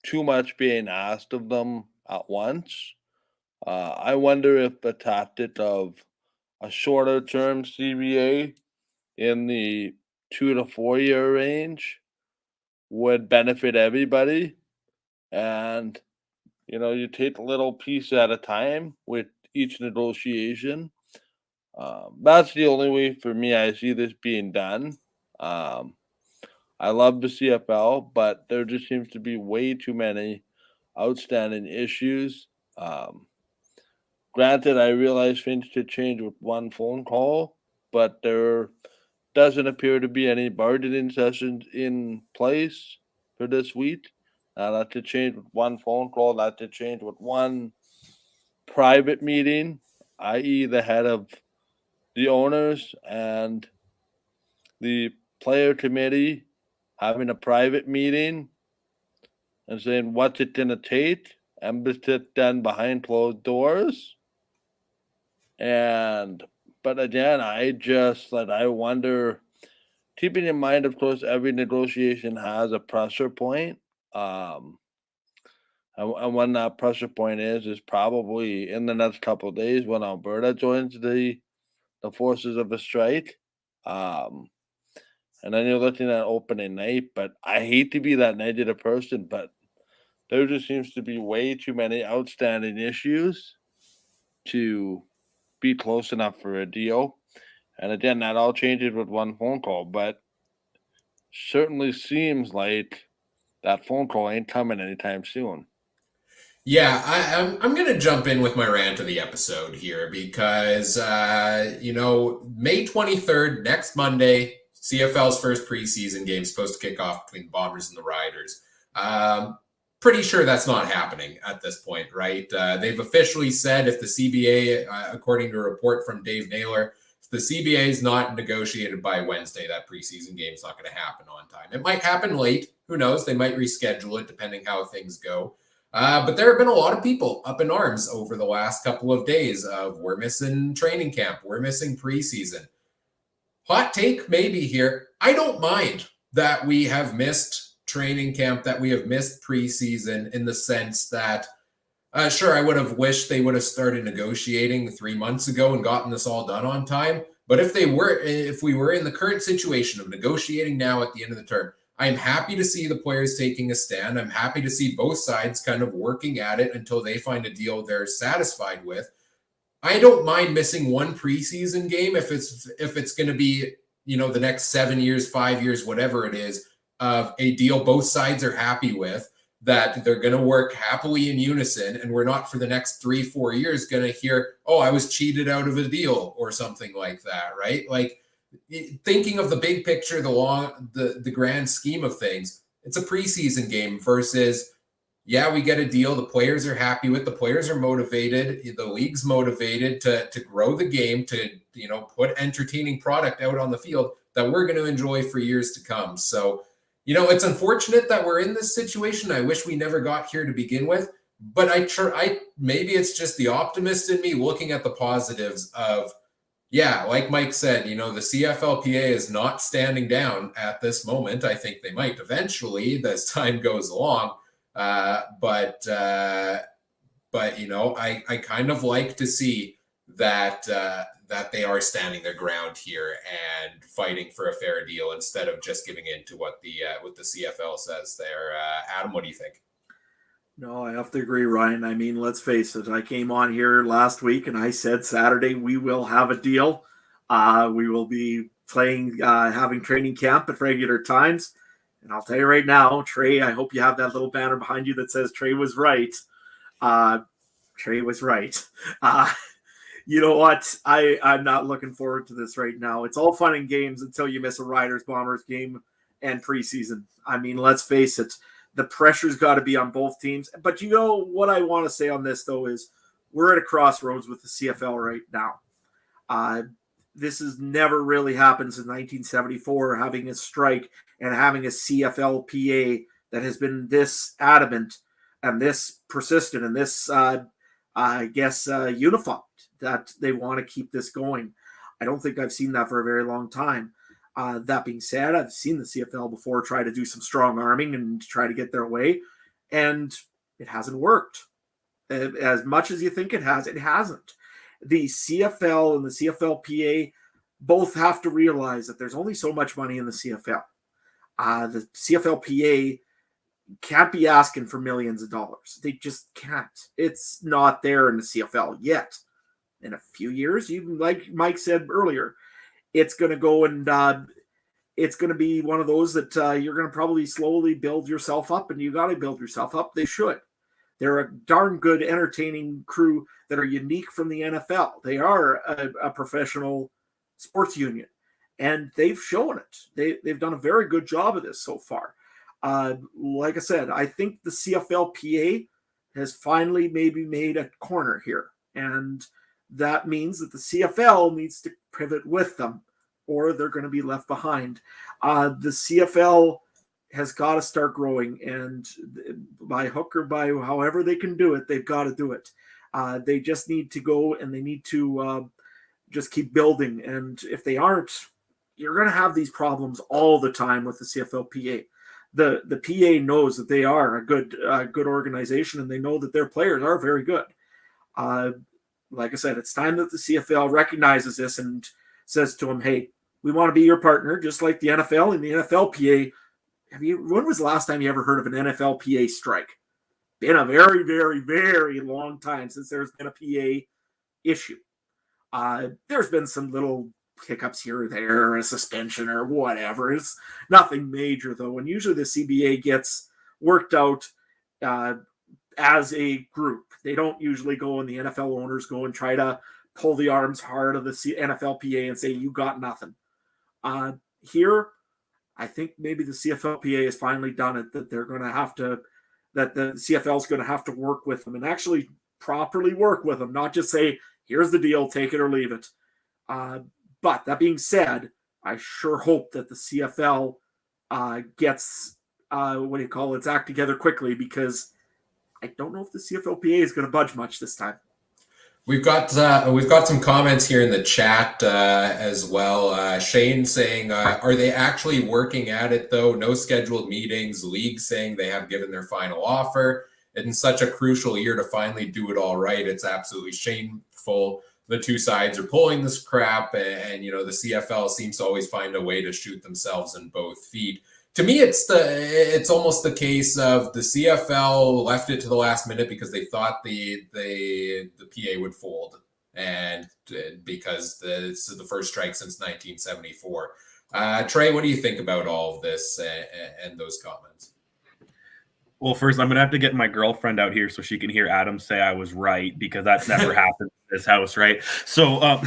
too much being asked of them at once. I wonder if the tactic of a shorter term CBA in the 2 to 4 year range would benefit everybody. And, you take a little piece at a time with each negotiation. That's the only way for me I see this being done. I love the CFL, but there just seems to be way too many outstanding issues. Granted, I realize things could change with one phone call, but there doesn't appear to be any bargaining sessions in place for this week. That could change with one phone call. That could change with one private meeting, i.e., the head of the owners and the player committee having a private meeting and saying what's it going to take, and sit done behind closed doors. But again, I wonder, keeping in mind, of course, every negotiation has a pressure point. And when that pressure point is probably in the next couple of days when Alberta joins the forces of a strike. And then you're looking at opening night. But I hate to be that negative person, but there just seems to be way too many outstanding issues to be close enough for a deal. And again, that all changes with one phone call, but certainly seems like that phone call ain't coming anytime soon. Yeah, I'm going to jump in with my rant of the episode here because, May 23rd, next Monday, CFL's first preseason game is supposed to kick off between the Bombers and the Riders. Pretty sure that's not happening at this point, right? They've officially said if the CBA, according to a report from Dave Naylor, if the CBA is not negotiated by Wednesday, that preseason game is not going to happen on time. It might happen late. Who knows? They might reschedule it depending how things go. But there have been a lot of people up in arms over the last couple of days of we're missing training camp, we're missing preseason. Hot take maybe here. I don't mind that we have missed training camp, that we have missed preseason in the sense that, sure, I would have wished they would have started negotiating 3 months ago and gotten this all done on time. But if we were in the current situation of negotiating now at the end of the term, I'm happy to see the players taking a stand. I'm happy to see both sides kind of working at it until they find a deal they're satisfied with. I don't mind missing one preseason game if it's going to be, the next 7 years, 5 years, whatever it is, of a deal both sides are happy with, that they're going to work happily in unison, and we're not for the next 3-4 years going to hear, oh, I was cheated out of a deal or something like that, right? Like, thinking of the big picture, the grand scheme of things, it's a preseason game versus, yeah, we get a deal the players are happy with, the players are motivated, the league's motivated to grow the game, to put entertaining product out on the field that we're going to enjoy for years to come. So it's unfortunate that we're in this situation. I wish we never got here to begin with, but I maybe it's just the optimist in me looking at the positives of, yeah, like Mike said, the CFLPA is not standing down at this moment. I think they might eventually as time goes along. But I kind of like to see that they are standing their ground here and fighting for a fair deal instead of just giving in to what the CFL says there. Adam, what do you think? No, I have to agree, Ryan. I mean, let's face it. I came on here last week and I said Saturday we will have a deal. We will be playing, having training camp at regular times. And I'll tell you right now, Trey, I hope you have that little banner behind you that says Trey was right. Trey was right. You know what? I'm not looking forward to this right now. It's all fun and games until you miss a Riders-Bombers game and preseason. I mean, let's face it. The pressure's got to be on both teams. But what I want to say on this, though, is we're at a crossroads with the CFL right now. This has never really happened since 1974, having a strike and having a CFLPA that has been this adamant and this persistent and this, unified that they want to keep this going. I don't think I've seen that for a very long time. That being said, I've seen the CFL before try to do some strong arming and try to get their way, and it hasn't worked. As much as you think it has, it hasn't. The CFL and the CFLPA both have to realize that there's only so much money in the CFL. The CFLPA can't be asking for millions of dollars. They just can't. It's not there in the CFL yet. In a few years, like Mike said earlier, it's going to go and it's going to be one of those that you're going to probably slowly build yourself up, and you got to build yourself up. They should. They're a darn good, entertaining crew that are unique from the NFL. They are a professional sports union, and they've shown it. They've done a very good job of this so far. Like I said, I think the CFLPA has finally maybe made a corner here, and that means that the CFL needs to pivot with them, or they're going to be left behind. The CFL has got to start growing, and by hook or by however they can do it, they've got to do it. They just need to go, and they need to just keep building. And if they aren't, you're going to have these problems all the time with the CFLPA. The PA knows that they are a good organization, and they know that their players are very good. Like I said, it's time that the CFL recognizes this and says to them, hey, we want to be your partner, just like the NFL and the NFLPA. When was the last time you ever heard of an NFLPA strike? Been a very, very, very long time since there's been a PA issue. There's been some little hiccups here or there, a suspension or whatever. It's nothing major, though. And usually the CBA gets worked out as a group. They don't usually go, and the NFL owners go and try to pull the arms hard of the NFLPA and say, you got nothing. Here, I think maybe the CFLPA has finally done it, that they're going to have to, that the CFL is going to have to work with them and actually properly work with them, not just say, here's the deal, take it or leave it. But that being said, I sure hope that the CFL gets, its act together quickly, because I don't know if the CFLPA is going to budge much this time. We've got some comments here in the chat as well. Shane saying, are they actually working at it though? No scheduled meetings. League saying they have given their final offer. In such a crucial year to finally do it all right, it's absolutely shameful. The two sides are pulling this crap, and the CFL seems to always find a way to shoot themselves in both feet. To me, it's almost the case of the CFL left it to the last minute because they thought the PA would fold. and because this is the first strike since 1974. Trey, what do you think about all of this and those comments? Well, first, I'm going to have to get my girlfriend out here so she can hear Adam say I was right, because that's never happened in this house, right? So,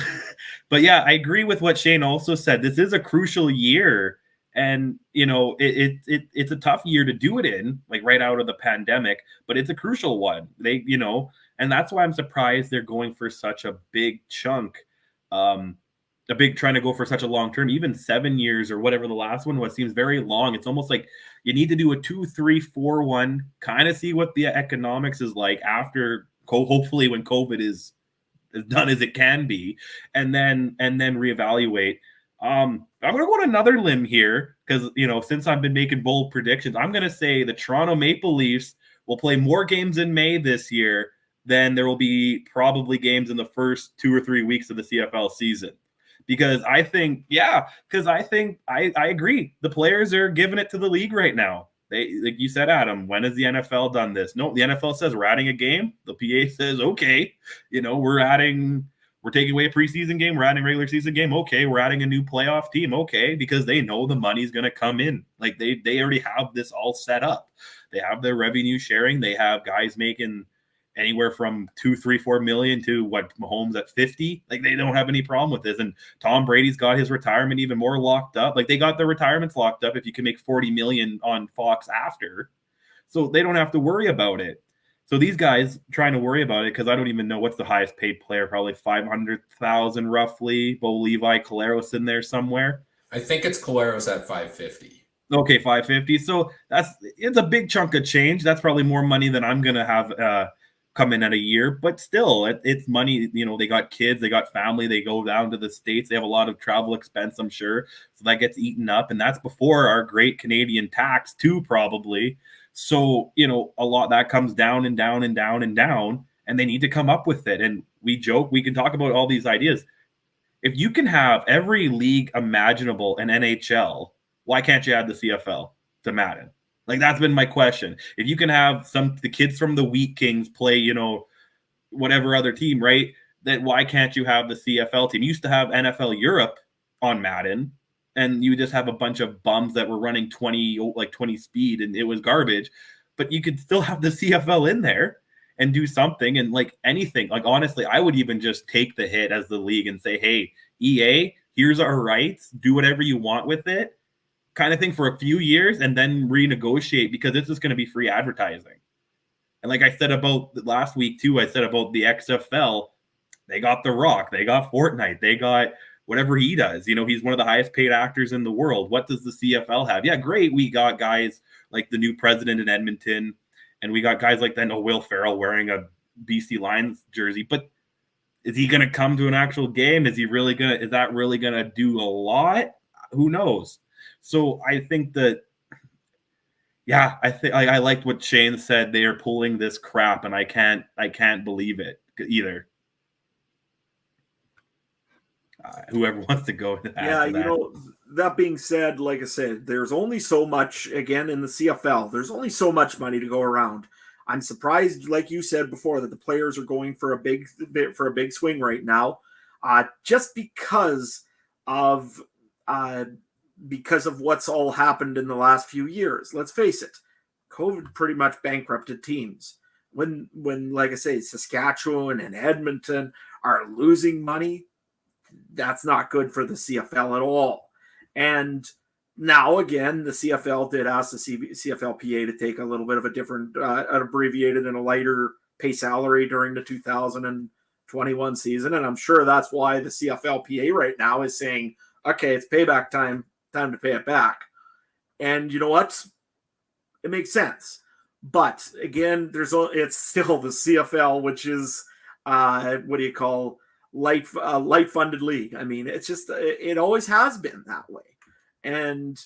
but yeah, I agree with what Shane also said. This is a crucial year, and, you know, it's a tough year to do it in, like right out of the pandemic, but it's a crucial one. You know, and that's why I'm surprised they're going for such a big chunk, trying to go for such a long term. Even 7 years or whatever the last one was seems very long. It's almost like you need to do a 2-3-4-1, kind of see what the economics is like after, hopefully when COVID is as done as it can be, and then reevaluate. I'm going to go on another limb here because, you know, since I've been making bold predictions, I'm going to say the Toronto Maple Leafs will play more games in May this year than there will be probably games in the first 2 or 3 weeks of the CFL season. Because I think I agree. The players are giving it to the league right now. They, like you said, Adam, when has the NFL done this? No, the NFL says we're adding a game. The PA says, okay, you know, we're taking away a preseason game. We're adding a regular season game. Okay, we're adding a new playoff team. Okay, because they know the money's going to come in. Like they already have this all set up. They have their revenue sharing. They have guys making anywhere from 2, 3, 4 million to what Mahomes at 50. Like they don't have any problem with this. And Tom Brady's got his retirement even more locked up. Like they got their retirements locked up if you can make 40 million on Fox after. So they don't have to worry about it. So these guys trying to worry about it, because I don't even know what's the highest paid player, probably 500,000 roughly. Bo Levi, Caleros in there somewhere. I think it's Caleros at 550. Okay, 550. So it's a big chunk of change. That's probably more money than I'm gonna have come in at a year, but still it's money. You know, they got kids, they got family, they go down to the States, they have a lot of travel expense, I'm sure, so that gets eaten up, and that's before our great Canadian tax too, probably. So, you know, a lot that comes down and down and down and down, and they need to come up with it. And we joke, we can talk about all these ideas. If you can have every league imaginable in NHL, why can't you add the CFL to Madden? Like, that's been my question. If you can have the kids from the Wheat Kings play, you know, whatever other team, right? Then why can't you have the CFL team? You used to have NFL Europe on Madden, and you just have a bunch of bums that were running 20 speed, and it was garbage. But you could still have the CFL in there and do something, and like anything. Like, honestly, I would even just take the hit as the league and say, hey, EA, here's our rights. Do whatever you want with it, kind of thing, for a few years, and then renegotiate, because it's just going to be free advertising. And like I said about last week too, I said about the XFL, they got The Rock, they got Fortnite, they got whatever he does. You know, he's one of the highest paid actors in the world. What does the CFL have? Yeah, great. We got guys like the new president in Edmonton, and we got guys like Will Ferrell wearing a BC Lions jersey. But is he going to come to an actual game? Is that really going to do a lot? Who knows? So I think that, yeah, I liked what Shane said. They are pulling this crap, and I can't believe it either. Whoever wants to go to that. Yeah, you know, that being said, like I said, there's only so much, again, in the CFL. There's only so much money to go around. I'm surprised, like you said before, that the players are going for a big swing right now, just because of what's all happened in the last few years. Let's face it, COVID pretty much bankrupted teams. When like I say, Saskatchewan and Edmonton are losing money, that's not good for the CFL at all. And now, again, the CFL did ask the CFLPA to take a little bit of a different, abbreviated and a lighter pay salary during the 2021 season. And I'm sure that's why the CFLPA right now is saying, okay, it's payback time to pay it back. And you know what? It makes sense. But again, it's still the CFL, which is light funded league. I mean, it's just, it always has been that way. And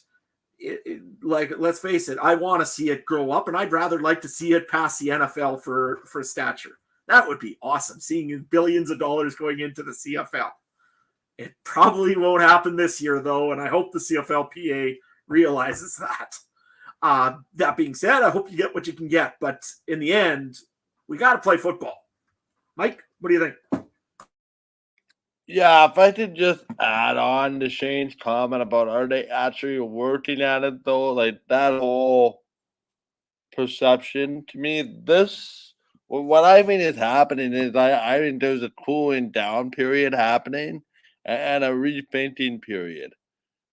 like, let's face it, I want to see it grow up, and I'd rather like to see it pass the NFL for stature. That would be awesome, seeing billions of dollars going into the CFL. It probably won't happen this year, though, and I hope the CFLPA realizes that. That being said, I hope you get what you can get, but in the end, we got to play football. Mike, what do you think? Yeah, if I could just add on to Shane's comment about are they actually working at it though, like that whole perception to me, what I think is happening is I think there's a cooling down period happening and a rethinking period.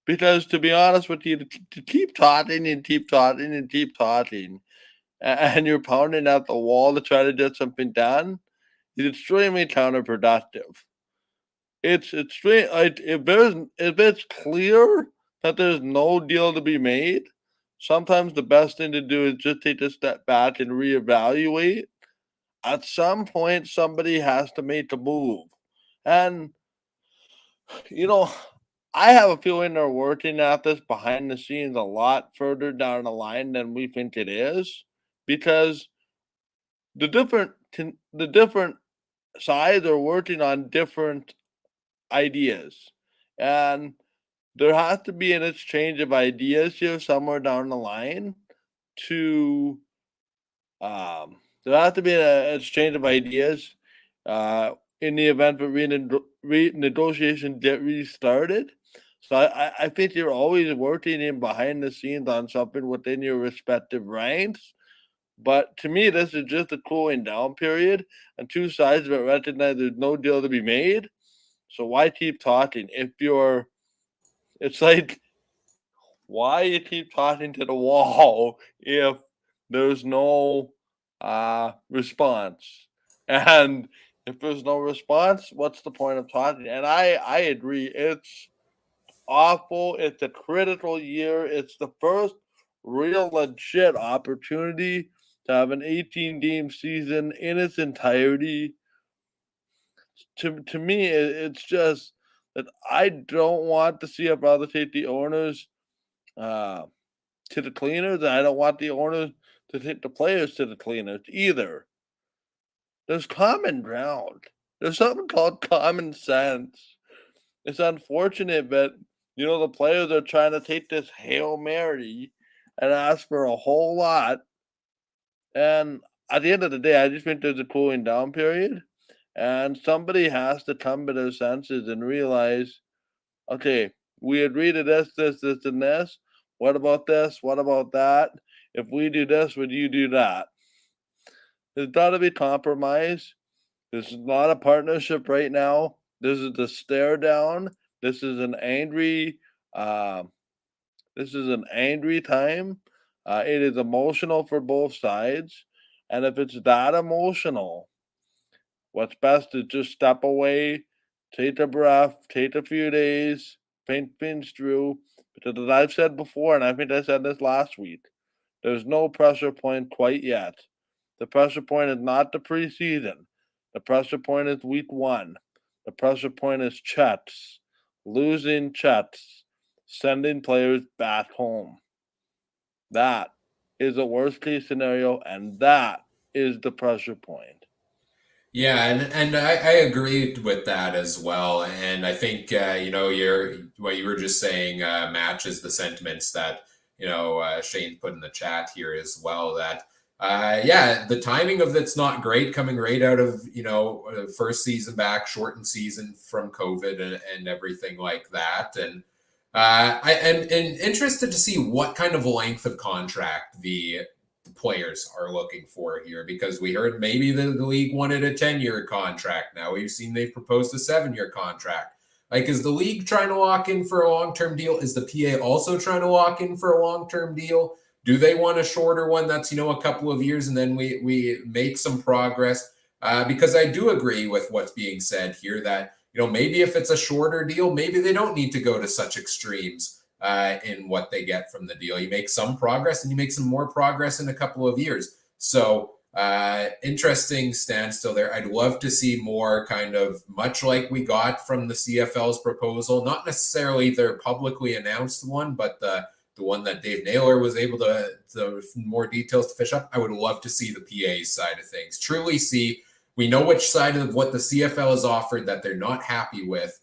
Because to be honest with you, to keep talking and keep talking and keep talking, and you're pounding at the wall to try to get something done, is extremely counterproductive. It's extreme. Like if it's clear that there's no deal to be made, sometimes the best thing to do is just take a step back and reevaluate. At some point, somebody has to make a move, and you know, I have a feeling they're working at this behind the scenes a lot further down the line than we think it is, because the different sides are working on different ideas, and there has to be an exchange of ideas here somewhere down the line to there has to be an exchange of ideas in the event that renegotiation get restarted. So I think you're always working in behind the scenes on something within your respective ranks. But to me, this is just a cooling down period, and two sides of it recognize there's no deal to be made. So why keep talking? It's like, why you keep talking to the wall if there's no response? And if there's no response, what's the point of talking? And I agree. It's awful. It's a critical year. It's the first real legit opportunity to have an 18-game season in its entirety. To me, it's just that I don't want to see a brother take the owners uh, to the cleaners, and I don't want the owners to take the players to the cleaners either. There's common ground. There's something called common sense. It's unfortunate that the players are trying to take this Hail Mary and ask for a whole lot. And at the end of the day, I just think there's a cooling down period. And somebody has to come to their senses and realize, okay, we agree to this, and this. What about this? What about that? If we do this, would you do that? There's got to be compromise. This is not a partnership right now. This is a stare down. This is an angry. Uh, this is an angry time. It is emotional for both sides, and if it's that emotional, what's best is just step away, take a breath, take a few days, think things through. Because as I've said before, and I think I said this last week, there's no pressure point quite yet. The pressure point is not the preseason. The pressure point is week one. The pressure point is checks, losing checks, sending players back home. That is a worst case scenario, and that is the pressure point. Yeah, and I agree with that as well. And I think what you were just saying matches the sentiments that Shane put in the chat here as well. That the timing of it's not great, coming right out of first season back, shortened season from COVID and everything like that. And I am interested to see what kind of length of contract the players are looking for here, because we heard maybe the league wanted a 10-year contract. Now we've seen they've proposed a 7-year contract. Like, is the league trying to lock in for a long-term deal? Is the PA also trying to lock in for a long-term deal? Do they want a shorter one that's, a couple of years and then we make some progress? Because I do agree with what's being said here that, maybe if it's a shorter deal, maybe they don't need to go to such extremes in what they get from the deal. You make some progress and you make some more progress in a couple of years. So interesting standstill there. I'd love to see more, kind of much like we got from the CFL's proposal, not necessarily their publicly announced one, but the one that Dave Naylor was able to more details to fish up. I would love to see the PA side of things. Truly see, we know which side of what the CFL has offered that they're not happy with.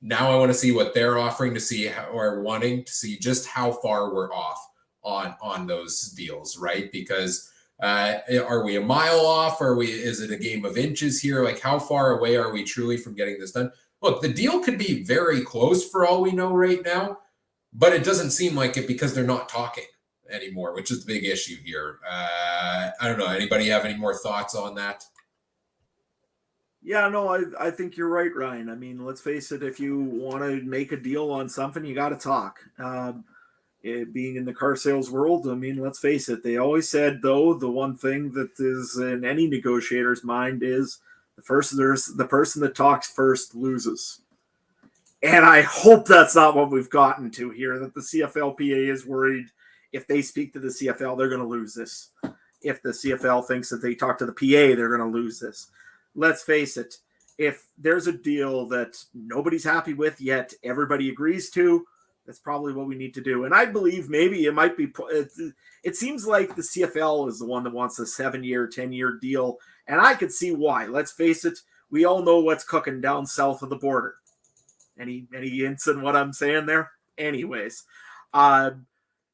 Now I want to see what they're offering to see, or wanting to see just how far we're off on those deals, right? Because are we a mile off? Is it a game of inches here? Like, how far away are we truly from getting this done? look, the deal could be very close for all we know right now, but it doesn't seem like it because they're not talking anymore, which is the big issue here. I don't know. Anybody have any more thoughts on that? Yeah, no, I think you're right, Ryan. I mean, let's face it, if you want to make a deal on something, you got to talk. Being in the car sales world, I mean, let's face it, they always said, though, the one thing that is in any negotiator's mind is the person that talks first loses. And I hope that's not what we've gotten to here, that the CFLPA is worried if they speak to the CFL, they're going to lose this. If the CFL thinks that they talk to the PA, they're going to lose this. Let's face it, if there's a deal that nobody's happy with yet everybody agrees to, that's probably what we need to do. And I believe maybe it might be – it seems like the CFL is the one that wants a 7-year, 10-year deal, and I could see why. Let's face it, we all know what's cooking down south of the border. Any hints in what I'm saying there? Anyways,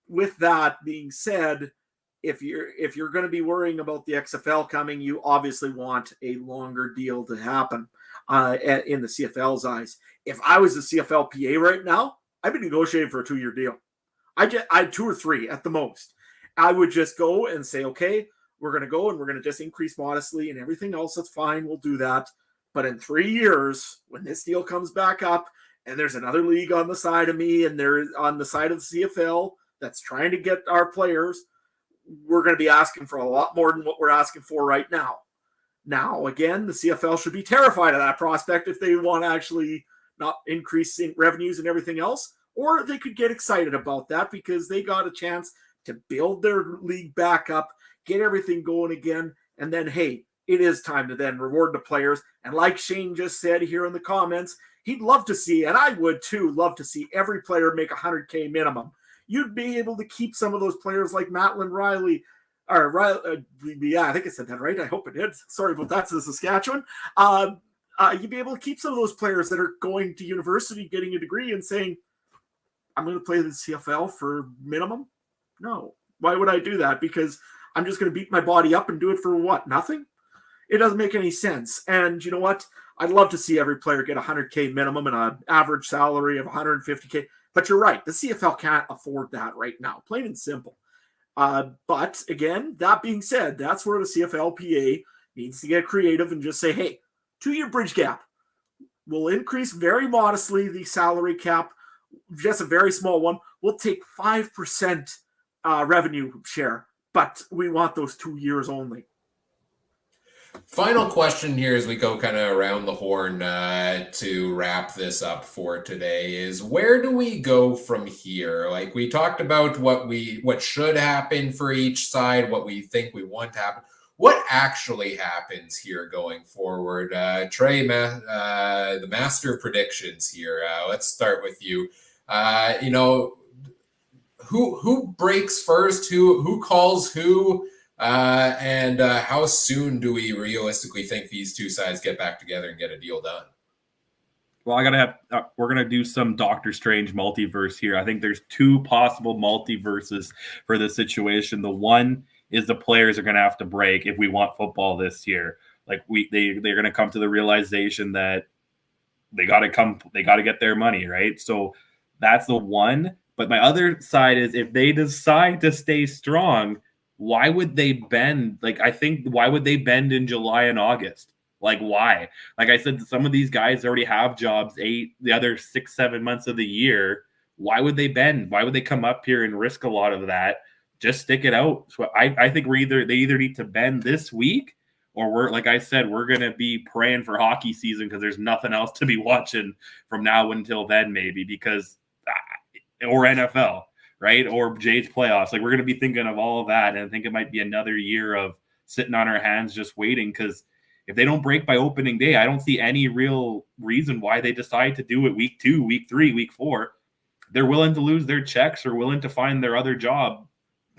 with that being said – if you're going to be worrying about the XFL coming, you obviously want a longer deal to happen in the CFL's eyes. If I was the CFLPA right now, I'd be negotiating for a 2-year deal. I'd 2 or 3 at the most. I would just go and say, okay, we're going to go and we're going to just increase modestly and everything else, that's fine. We'll do that. But in 3 years, when this deal comes back up and there's another league on the side of me and they're on the side of the CFL that's trying to get our players, we're going to be asking for a lot more than what we're asking for right now. Now, again, the CFL should be terrified of that prospect if they want to actually not increase revenues and everything else, or they could get excited about that because they got a chance to build their league back up, get everything going again, and then, hey, it is time to then reward the players. And like Shane just said here in the comments, he'd love to see, and I would too, love to see every player make $100K minimum. You'd be able to keep some of those players like Matlin Riley, or yeah, I think I said that right. I hope it did. Sorry about that, to Saskatchewan. You'd be able to keep some of those players that are going to university, getting a degree, and saying, I'm going to play the CFL for minimum. No. Why would I do that? Because I'm just going to beat my body up and do it for what? Nothing? It doesn't make any sense. And you know what? I'd love to see every player get 100K minimum and an average salary of 150K. But you're right. The CFL can't afford that right now, plain and simple. But again, that being said, that's where the CFLPA needs to get creative and just say, hey, 2-year bridge gap. We'll increase very modestly the salary cap, just a very small one. We'll take 5% revenue share, but we want those 2 years only. Final question here as we go kind of around the horn to wrap this up for today is, where do we go from here? Like, we talked about what should happen for each side, what we think we want to happen. What actually happens here going forward? Trey, the master of predictions here. Let's start with you. Who breaks first? Who calls who? And how soon do we realistically think these two sides get back together and get a deal done? Well, we're going to do some Doctor Strange multiverse here. I think there's 2 possible multiverses for this situation. The one is the players are going to have to break if we want football this year. Like they're going to come to the realization that they got to get their money, right? So that's the one. But my other side is, if they decide to stay strong, why would they bend? Why would they bend in July and August? Like, why? Like I said, some of these guys already have jobs the other 6-7 months of the year. Why would they bend? Why would they come up here and risk a lot of that? Just stick it out. So I think they either need to bend this week, or we're going to be praying for hockey season because there's nothing else to be watching from now until then, maybe, or NFL. Right? Or Jays playoffs. Like, we're going to be thinking of all of that. And I think it might be another year of sitting on our hands just waiting, because if they don't break by opening day, I don't see any real reason why they decide to do it week 2, week 3, week 4. They're willing to lose their checks or willing to find their other job.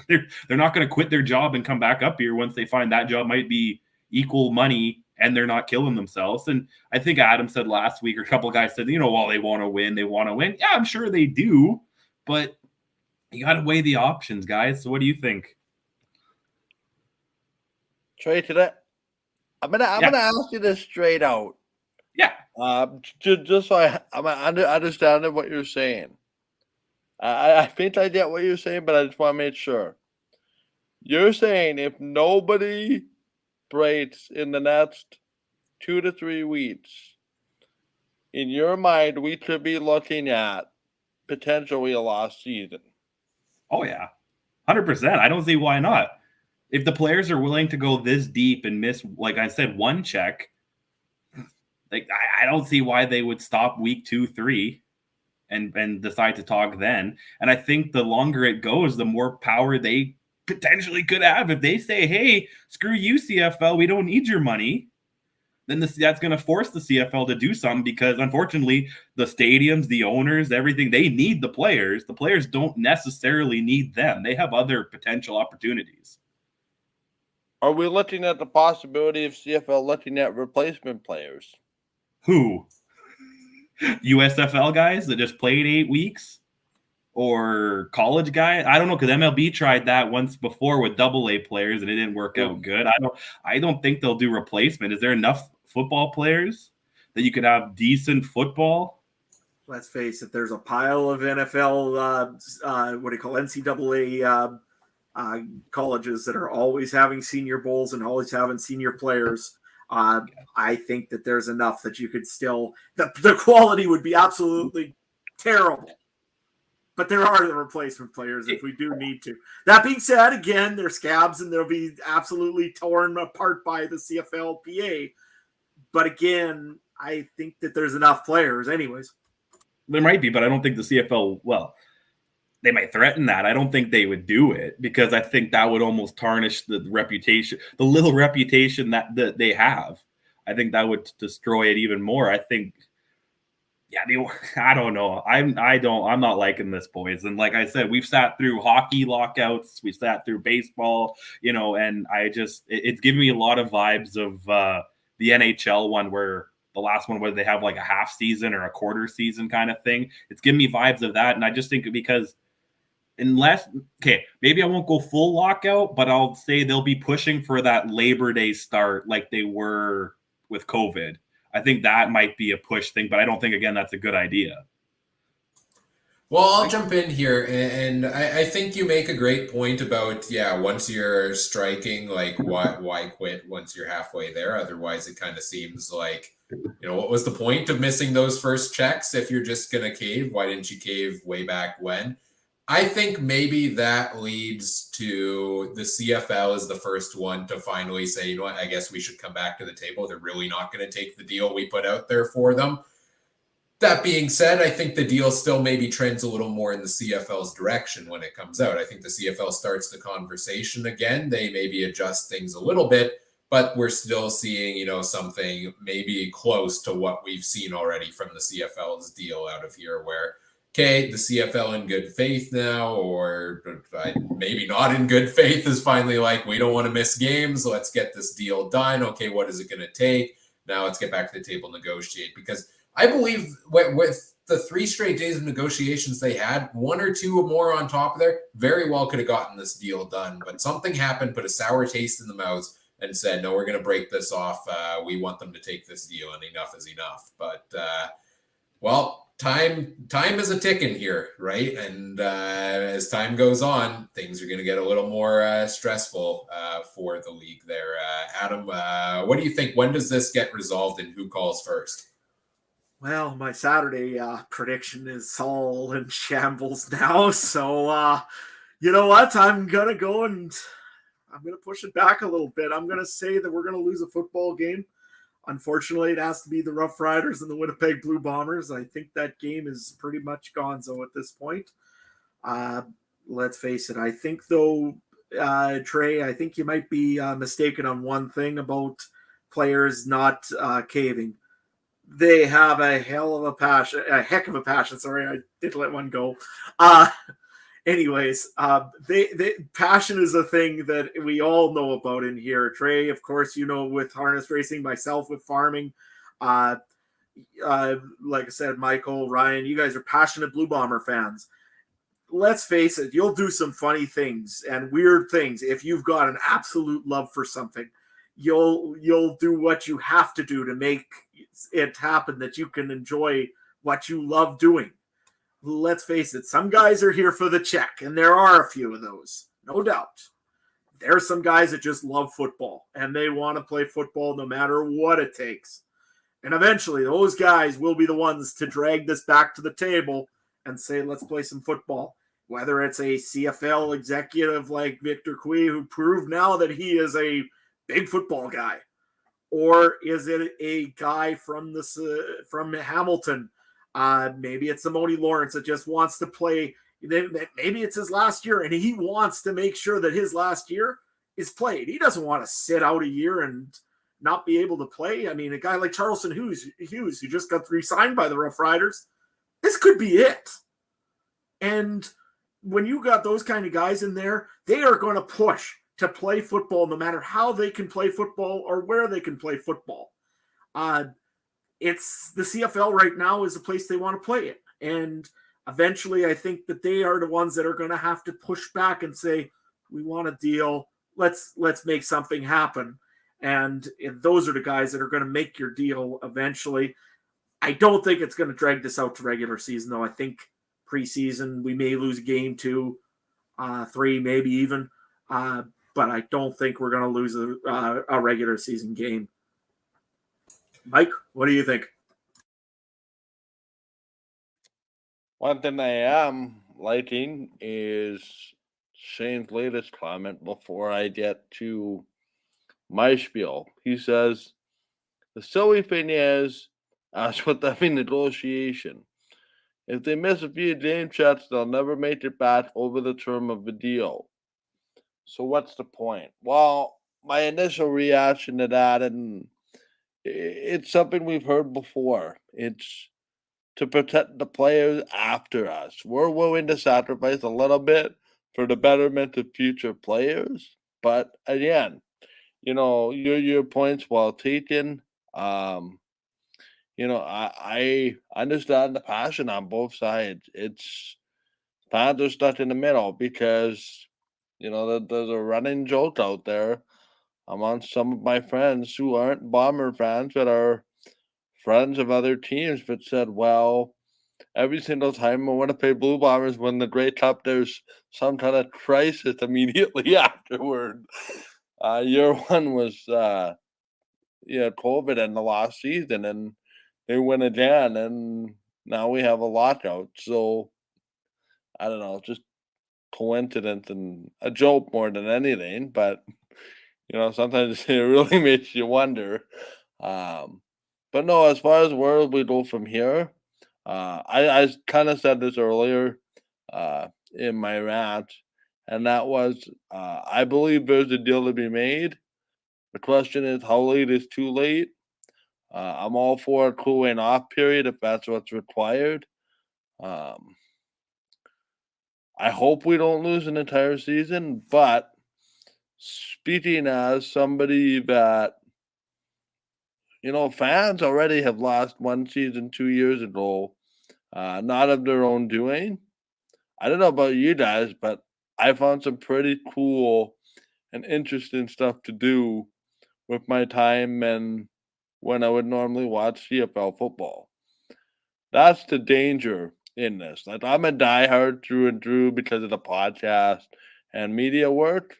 They're not going to quit their job and come back up here once they find that job might be equal money and they're not killing themselves. And I think Adam said last week, or a couple of guys said, well, they want to win. Yeah, I'm sure they do. But you got to weigh the options, guys. So what do you think? Trey, today I'm gonna ask you this straight out. Yeah. Just so I'm understanding what you're saying. I think I get what you're saying, but I just want to make sure. You're saying if nobody breaks in the next 2 to 3 weeks, in your mind, we could be looking at potentially a lost season. Oh, yeah. 100%. I don't see why not. If the players are willing to go this deep and miss, like I said, one check, like I don't see why they would stop week 2, 3 and decide to talk then. And I think the longer it goes, the more power they potentially could have. If they say, hey, screw you, CFL, we don't need your money, then that's going to force the CFL to do something, because unfortunately the stadiums, the owners, everything, they need the players. The players don't necessarily need them. They have other potential opportunities. Are we looking at the possibility of CFL looking at replacement players? Who? USFL guys that just played 8 weeks? Or college guy? I don't know, because MLB tried that once before with AA players and it didn't work out good. I don't think they'll do replacement. Is there enough football players that you could have decent football? Let's face it, there's a pile of NFL, NCAA colleges that are always having senior bowls and always having senior players. I think that there's enough that you could still, the quality would be absolutely terrible. But there are the replacement players if we do need to. That being said, again, they're scabs and they'll be absolutely torn apart by the CFLPA. But again, I think that there's enough players anyways. There might be, but I don't think the CFL, well, they might threaten that. I don't think they would do it, because I think that would almost tarnish the reputation, the little reputation that they have. I think that would destroy it even more. I think, yeah, I don't know. I'm not liking this, boys. And like I said, we've sat through hockey lockouts, we sat through baseball, and it's giving me a lot of vibes of the NHL one, where the last one where they have like a half season or a quarter season kind of thing. It's giving me vibes of that. And I just think because maybe I won't go full lockout, but I'll say they'll be pushing for that Labor Day start like they were with COVID. I think that might be a push thing, but I don't think, again, that's a good idea. Well, I'll jump in here, and I think you make a great point about, once you're striking, like, why quit once you're halfway there? Otherwise, it kind of seems like, what was the point of missing those first checks if you're just going to cave? Why didn't you cave way back when? I think maybe that leads to the CFL is the first one to finally say, I guess we should come back to the table. They're really not going to take the deal we put out there for them. That being said, I think the deal still maybe trends a little more in the CFL's direction when it comes out. I think the CFL starts the conversation again. They maybe adjust things a little bit, but we're still seeing, something maybe close to what we've seen already from the CFL's deal out of here, where the CFL in good faith now, or maybe not in good faith, is finally like, we don't want to miss games. Let's get this deal done. Okay, what is it going to take? Now let's get back to the table, negotiate. Because I believe with the 3 straight days of negotiations they had, 1 or 2 more on top of there, very well could have gotten this deal done. But something happened, put a sour taste in the mouth, and said, no, we're going to break this off. We want them to take this deal, and enough is enough. But, time is a ticking here, right? And as time goes on, things are going to get a little more stressful for the league there. Adam, what do you think? When does this get resolved, and who calls first? Well, my Saturday prediction is all in shambles now. So, you know what? I'm going to go and I'm going to push it back a little bit. I'm going to say that we're going to lose a football game. Unfortunately, it has to be the Rough Riders and the Winnipeg Blue Bombers. I think that game is pretty much gonzo at this point. Let's face it. I think, though, Trey, I think you might be mistaken on one thing about players not caving. They have a heck of a passion. Sorry, I did let one go. Anyways, they passion is a thing that we all know about in here. Trey, of course, with harness racing, myself with farming. Like I said, Michael, Ryan, you guys are passionate Blue Bomber fans. Let's face it, you'll do some funny things and weird things if you've got an absolute love for something. you'll do what you have to do to make it happen, that you can enjoy what you love doing. Let's face it, some guys are here for the check, and there are a few of those, no doubt. There are some guys that just love football, and they want to play football no matter what it takes. And eventually, those guys will be the ones to drag this back to the table and say, let's play some football. Whether it's a CFL executive like Victor Cui, who proved now that he is a big football guy, or is it a guy from Hamilton? Maybe it's Simone Lawrence that just wants to play. Maybe it's his last year, and he wants to make sure that his last year is played. He doesn't want to sit out a year and not be able to play. I mean, a guy like Charleston Hughes, who just got re-signed by the Rough Riders, this could be it. And when you got those kind of guys in there, they are going to push to play football no matter how they can play football or where they can play football. It's the CFL right now is the place they want to play it. And eventually I think that they are the ones that are going to have to push back and say, we want a deal. Let's make something happen. And those are the guys that are going to make your deal eventually. I don't think it's going to drag this out to regular season, though. I think preseason we may lose a game, 2, 3, maybe even. But I don't think we're going to lose a regular season game. Mike, what do you think? One thing I am liking is Shane's latest comment before I get to my spiel. He says, the silly thing is, as with every negotiation, if they miss a few game checks, they'll never make it back over the term of the deal. So what's the point? Well, my initial reaction to that, and it's something we've heard before. It's to protect the players after us. We're willing to sacrifice a little bit for the betterment of future players. But again, your point's well taken. I understand the passion on both sides. It's fans are stuck in the middle because, there's a running joke out there amongst some of my friends who aren't Bomber fans but are friends of other teams that said, well, every single time I want to play Blue Bombers win the Grey Cup, there's some kind of crisis immediately afterward. Year one was COVID in the last season, and they win again, and now we have a lockout. So I don't know, just coincidence and a joke more than anything. But sometimes it really makes you wonder. But no, as far as where we go from here, I kind of said this earlier in my rant, and that was I believe there's a deal to be made. The question is, how late is too late? I'm all for a cooling off period if that's what's required. I hope we don't lose an entire season, but speaking as somebody that, fans already have lost one season 2 years ago, not of their own doing. I don't know about you guys, but I found some pretty cool and interesting stuff to do with my time and when I would normally watch CFL football. That's the danger in this. Like, I'm a diehard through and through because of the podcast and media work,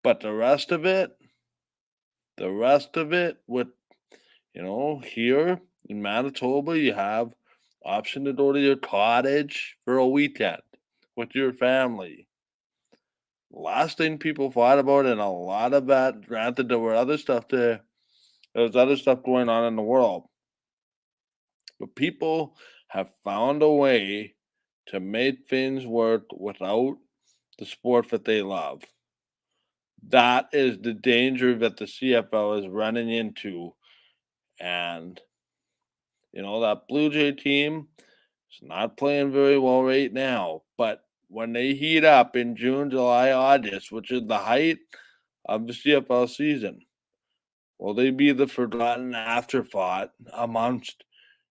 but the rest of it with, here in Manitoba, you have option to go to your cottage for a weekend with your family. Last thing people thought about, and a lot of that, granted, there was other stuff going on in the world. But people have found a way to make things work without the sport that they love. That is the danger that the CFL is running into. And, that Blue Jay team is not playing very well right now. But when they heat up in June, July, August, which is the height of the CFL season, will they be the forgotten afterthought amongst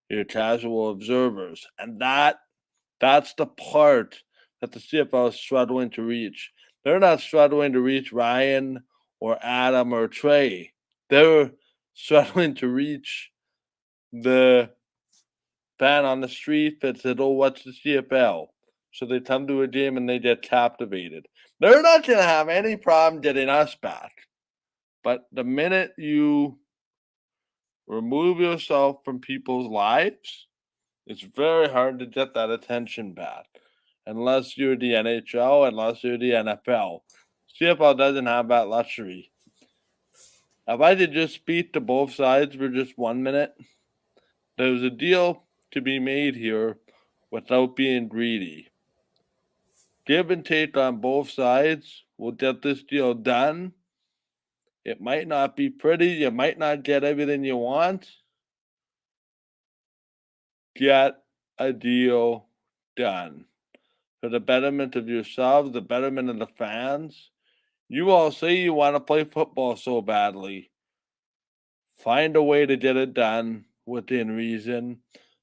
your casual observers? And that's the part that the CFL is struggling to reach. They're not struggling to reach Ryan or Adam or Trey. They're struggling to reach the fan on the street that said, "Oh, what's the CFL?" So they come to a game and they get captivated. They're not going to have any problem getting us back. But the minute you remove yourself from people's lives, it's very hard to get that attention back. Unless you're the NHL, unless you're the NFL. CFL doesn't have that luxury. If I could just speak to both sides for just 1 minute, there's a deal to be made here without being greedy. Give and take on both sides will get this deal done. It might not be pretty. You might not get everything you want. Get a deal done for the betterment of yourselves, the betterment of the fans. You all say you want to play football so badly. Find a way to get it done within reason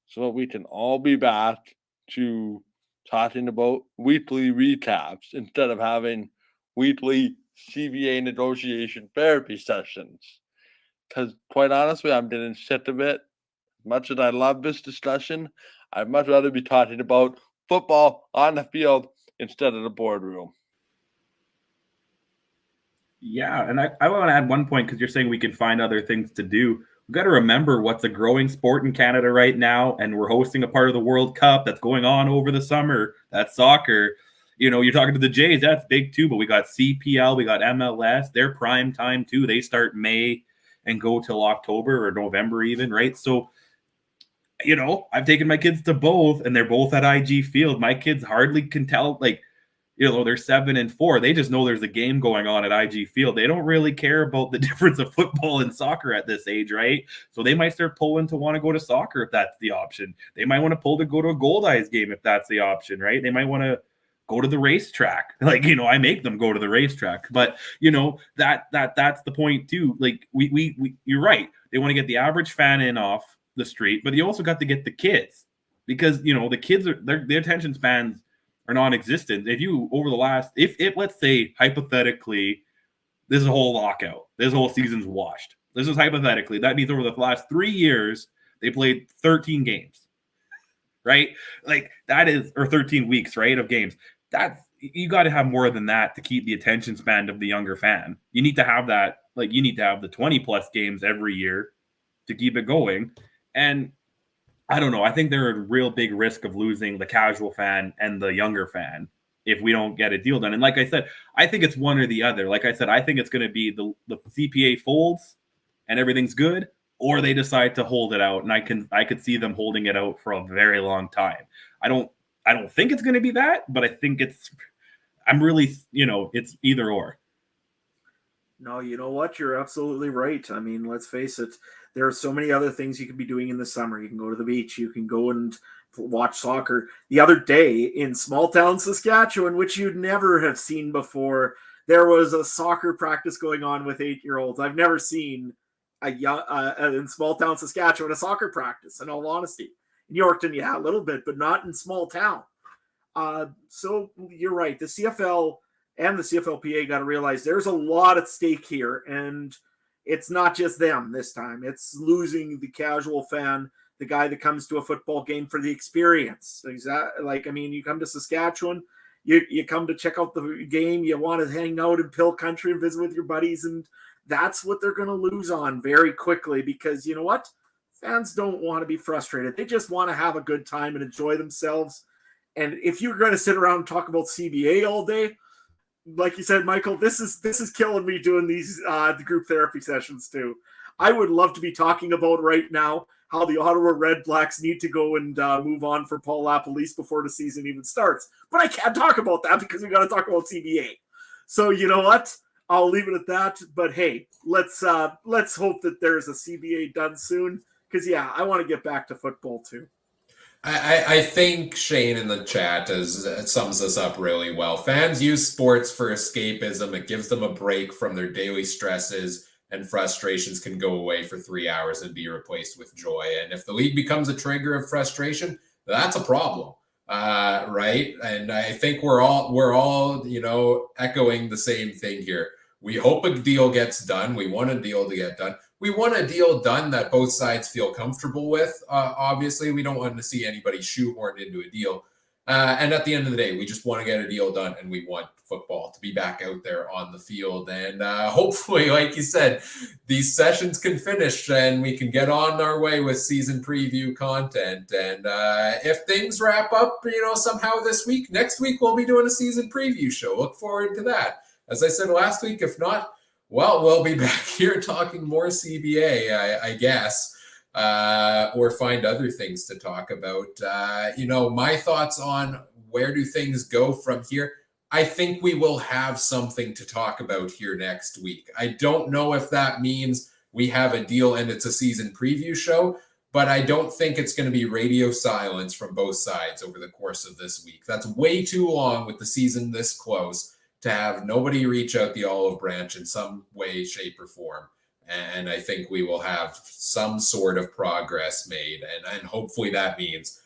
so that we can all be back to talking about weekly recaps instead of having weekly CBA negotiation therapy sessions. Because quite honestly, I'm getting sick of it. As much as I love this discussion, I'd much rather be talking about football on the field instead of the boardroom. Yeah, and I want to add one point because you're saying we can find other things to do. We've got to remember what's a growing sport in Canada right now, and we're hosting a part of the World Cup that's going on over the summer. That's soccer. You know, you're talking to the Jays, that's big too, but we got CPL, we got MLS. They're prime time too. They start May and go till October or November even, right? So, you know, I've taken my kids to both, and they're both at IG Field. My kids hardly can tell, like, you know, they're 7 and 4. They just know there's a game going on at IG Field. They don't really care about the difference of football and soccer at this age, right? So they might start pulling to want to go to soccer if that's the option. They might want to pull to go to a Gold Eyes game if that's the option, right? They might want to go to the racetrack. Like, you know, I make them go to the racetrack. But, you know, that's the point too. Like, we you're right. They want to get the average fan in off the street, but you also got to get the kids, because, you know, the kids are their attention spans are non-existent. If you over the last, if let's say hypothetically, this is a whole lockout, this whole season's washed. This is hypothetically. That means over the last 3 years they played 13 games, right? Like that is, or 13 weeks, right, of games. That's, you got to have more than that to keep the attention span of the younger fan. You need to have that, like you need to have the 20 plus games every year to keep it going. And I don't know. I think they're at a real big risk of losing the casual fan and the younger fan if we don't get a deal done. And like I said, I think it's one or the other. Like I said, I think it's going to be the CPA folds and everything's good, or they decide to hold it out. And I could see them holding it out for a very long time. I don't think it's going to be that, but I think I'm really, you know, it's either or. No, you know what? You're absolutely right. I mean, let's face it. There are so many other things you can be doing in the summer. You can go to the beach. You can go and watch soccer. The other day in small town Saskatchewan, which you'd never have seen before, there was a soccer practice going on with 8-year-olds. I've never seen in small town Saskatchewan a soccer practice, in all honesty. In Yorkton, yeah, a little bit, but not in small town. So you're right. The CFL and the CFLPA got to realize there's a lot at stake here, and it's not just them this time. It's losing the casual fan, the guy that comes to a football game for the experience. Exactly. Like, I mean, you come to Saskatchewan, you come to check out the game, you want to hang out in Pill Country and visit with your buddies, and that's what they're going to lose on very quickly, because you know what? Fans don't want to be frustrated. They just want to have a good time and enjoy themselves. And if you're going to sit around and talk about CBA all day, like you said, Michael, this is killing me doing these the group therapy sessions too. I would love to be talking about right now how the Ottawa Red Blacks need to go and move on for Paul LaPolice before the season even starts. But I can't talk about that because we got to talk about CBA. So you know what? I'll leave it at that. But hey, let's hope that there's a CBA done soon, because yeah, I want to get back to football too. I think Shane in the chat sums this up really well. Fans use sports for escapism. It gives them a break from their daily stresses, and frustrations can go away for 3 hours and be replaced with joy. And if the league becomes a trigger of frustration, that's a problem, right? And I think we're all, you know, echoing the same thing here. We hope a deal gets done. We want a deal to get done. We want a deal done that both sides feel comfortable with. Obviously, we don't want to see anybody shoehorned into a deal. And at the end of the day, we just want to get a deal done, and we want football to be back out there on the field. And hopefully, like you said, these sessions can finish and we can get on our way with season preview content. And if things wrap up, somehow this week, next week we'll be doing a season preview show. Look forward to that. As I said last week, if not, well, we'll be back here talking more CBA, I guess. Or find other things to talk about. My thoughts on where do things go from here. I think we will have something to talk about here next week. I don't know if that means we have a deal and it's a season preview show, but I don't think it's going to be radio silence from both sides over the course of this week. That's way too long with the season this close to have nobody reach out the olive branch in some way, shape, or form. And I think we will have some sort of progress made. And hopefully that means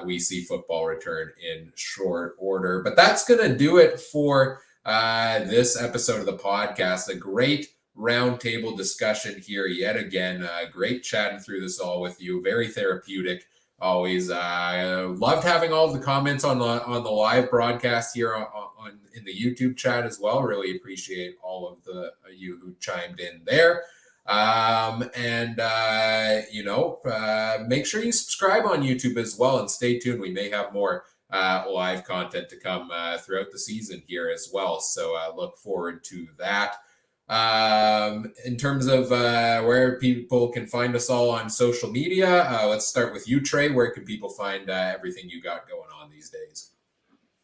we see football return in short order. But that's going to do it for this episode of the podcast. A great roundtable discussion here yet again. Great chatting through this all with you. Very therapeutic. Always loved having all of the comments on the live broadcast here on in the YouTube chat as well. Really appreciate all of you who chimed in there. Make sure you subscribe on YouTube as well and stay tuned. We may have more live content to come throughout the season here as well. So look forward to that. In terms of where people can find us all on social media, let's start with you, Trey. Where can people find everything you got going on these days?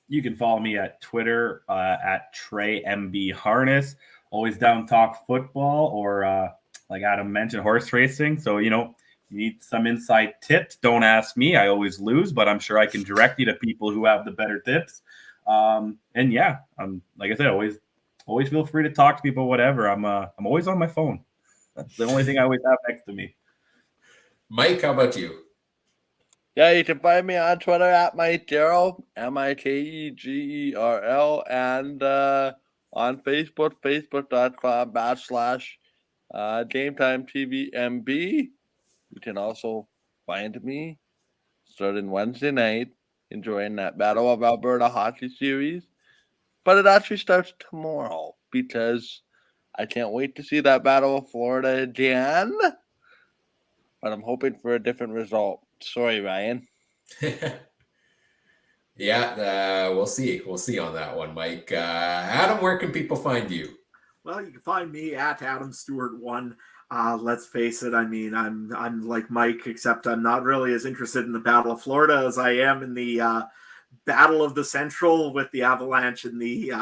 You can follow me at Twitter at TreyMBHarness. Always down to talk football or like Adam mentioned, horse racing. So, you need some inside tips. Don't ask me. I always lose, but I'm sure I can direct you to people who have the better tips. Like I said, always feel free to talk to people, whatever. I'm always on my phone. That's the only thing I always have next to me. Mike, how about you? Yeah, you can find me on Twitter at MikeGerl, MikeGerl, and on Facebook, facebook.com/GameTimeTVMB. You can also find me starting Wednesday night enjoying that Battle of Alberta hockey series. But it actually starts tomorrow because I can't wait to see that Battle of Florida again. But I'm hoping for a different result. Sorry, Ryan. Yeah, we'll see. We'll see on that one, Mike. Adam, where can people find you? Well, you can find me at Adam Stewart 1. Let's face it. I mean, I'm like Mike, except I'm not really as interested in the Battle of Florida as I am in the Battle of the Central with the Avalanche and the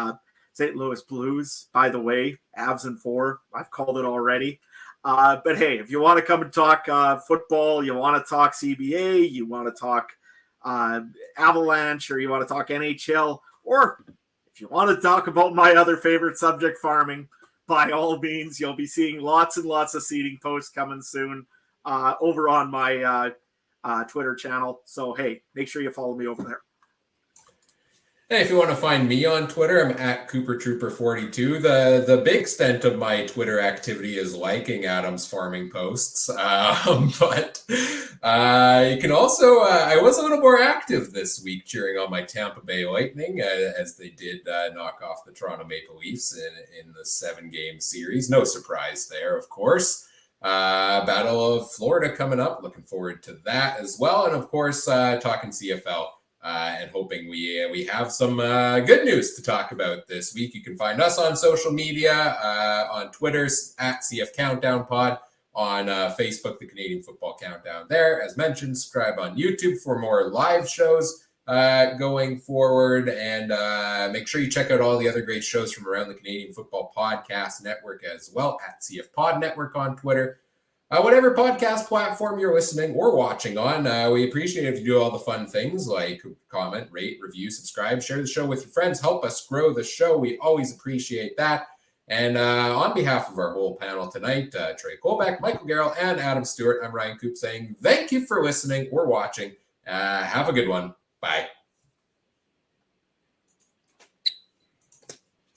St. Louis Blues. By the way, Avs in 4. I've called it already. But hey, if you want to come and talk football, you want to talk CBA, you want to talk Avalanche, or you want to talk NHL, or if you want to talk about my other favorite subject, farming, by all means, you'll be seeing lots and lots of seeding posts coming soon over on my Twitter channel. So, hey, make sure you follow me over there. Hey, if you want to find me on Twitter, I'm at CooperTrooper42. The big extent of my Twitter activity is liking Adam's farming posts. But you can also, I was a little more active this week cheering on my Tampa Bay Lightning as they did knock off the Toronto Maple Leafs in the 7-game series. No surprise there, of course. Battle of Florida coming up. Looking forward to that as well. And of course, talking CFL. And hoping we have some good news to talk about this week. You can find us on social media, on Twitter at CF Countdown Pod, on Facebook, the Canadian Football Countdown there. As mentioned, subscribe on YouTube for more live shows going forward. And make sure you check out all the other great shows from around the Canadian Football Podcast Network as well at CF Pod Network on Twitter. Whatever podcast platform you're listening or watching on, we appreciate if you do all the fun things like comment, rate, review, subscribe, share the show with your friends, help us grow the show. We always appreciate that. And on behalf of our whole panel tonight, Trey Colbeck, Michael Garrell, and Adam Stewart, I'm Ryan Coop saying thank you for listening or watching. Have a good one. Bye.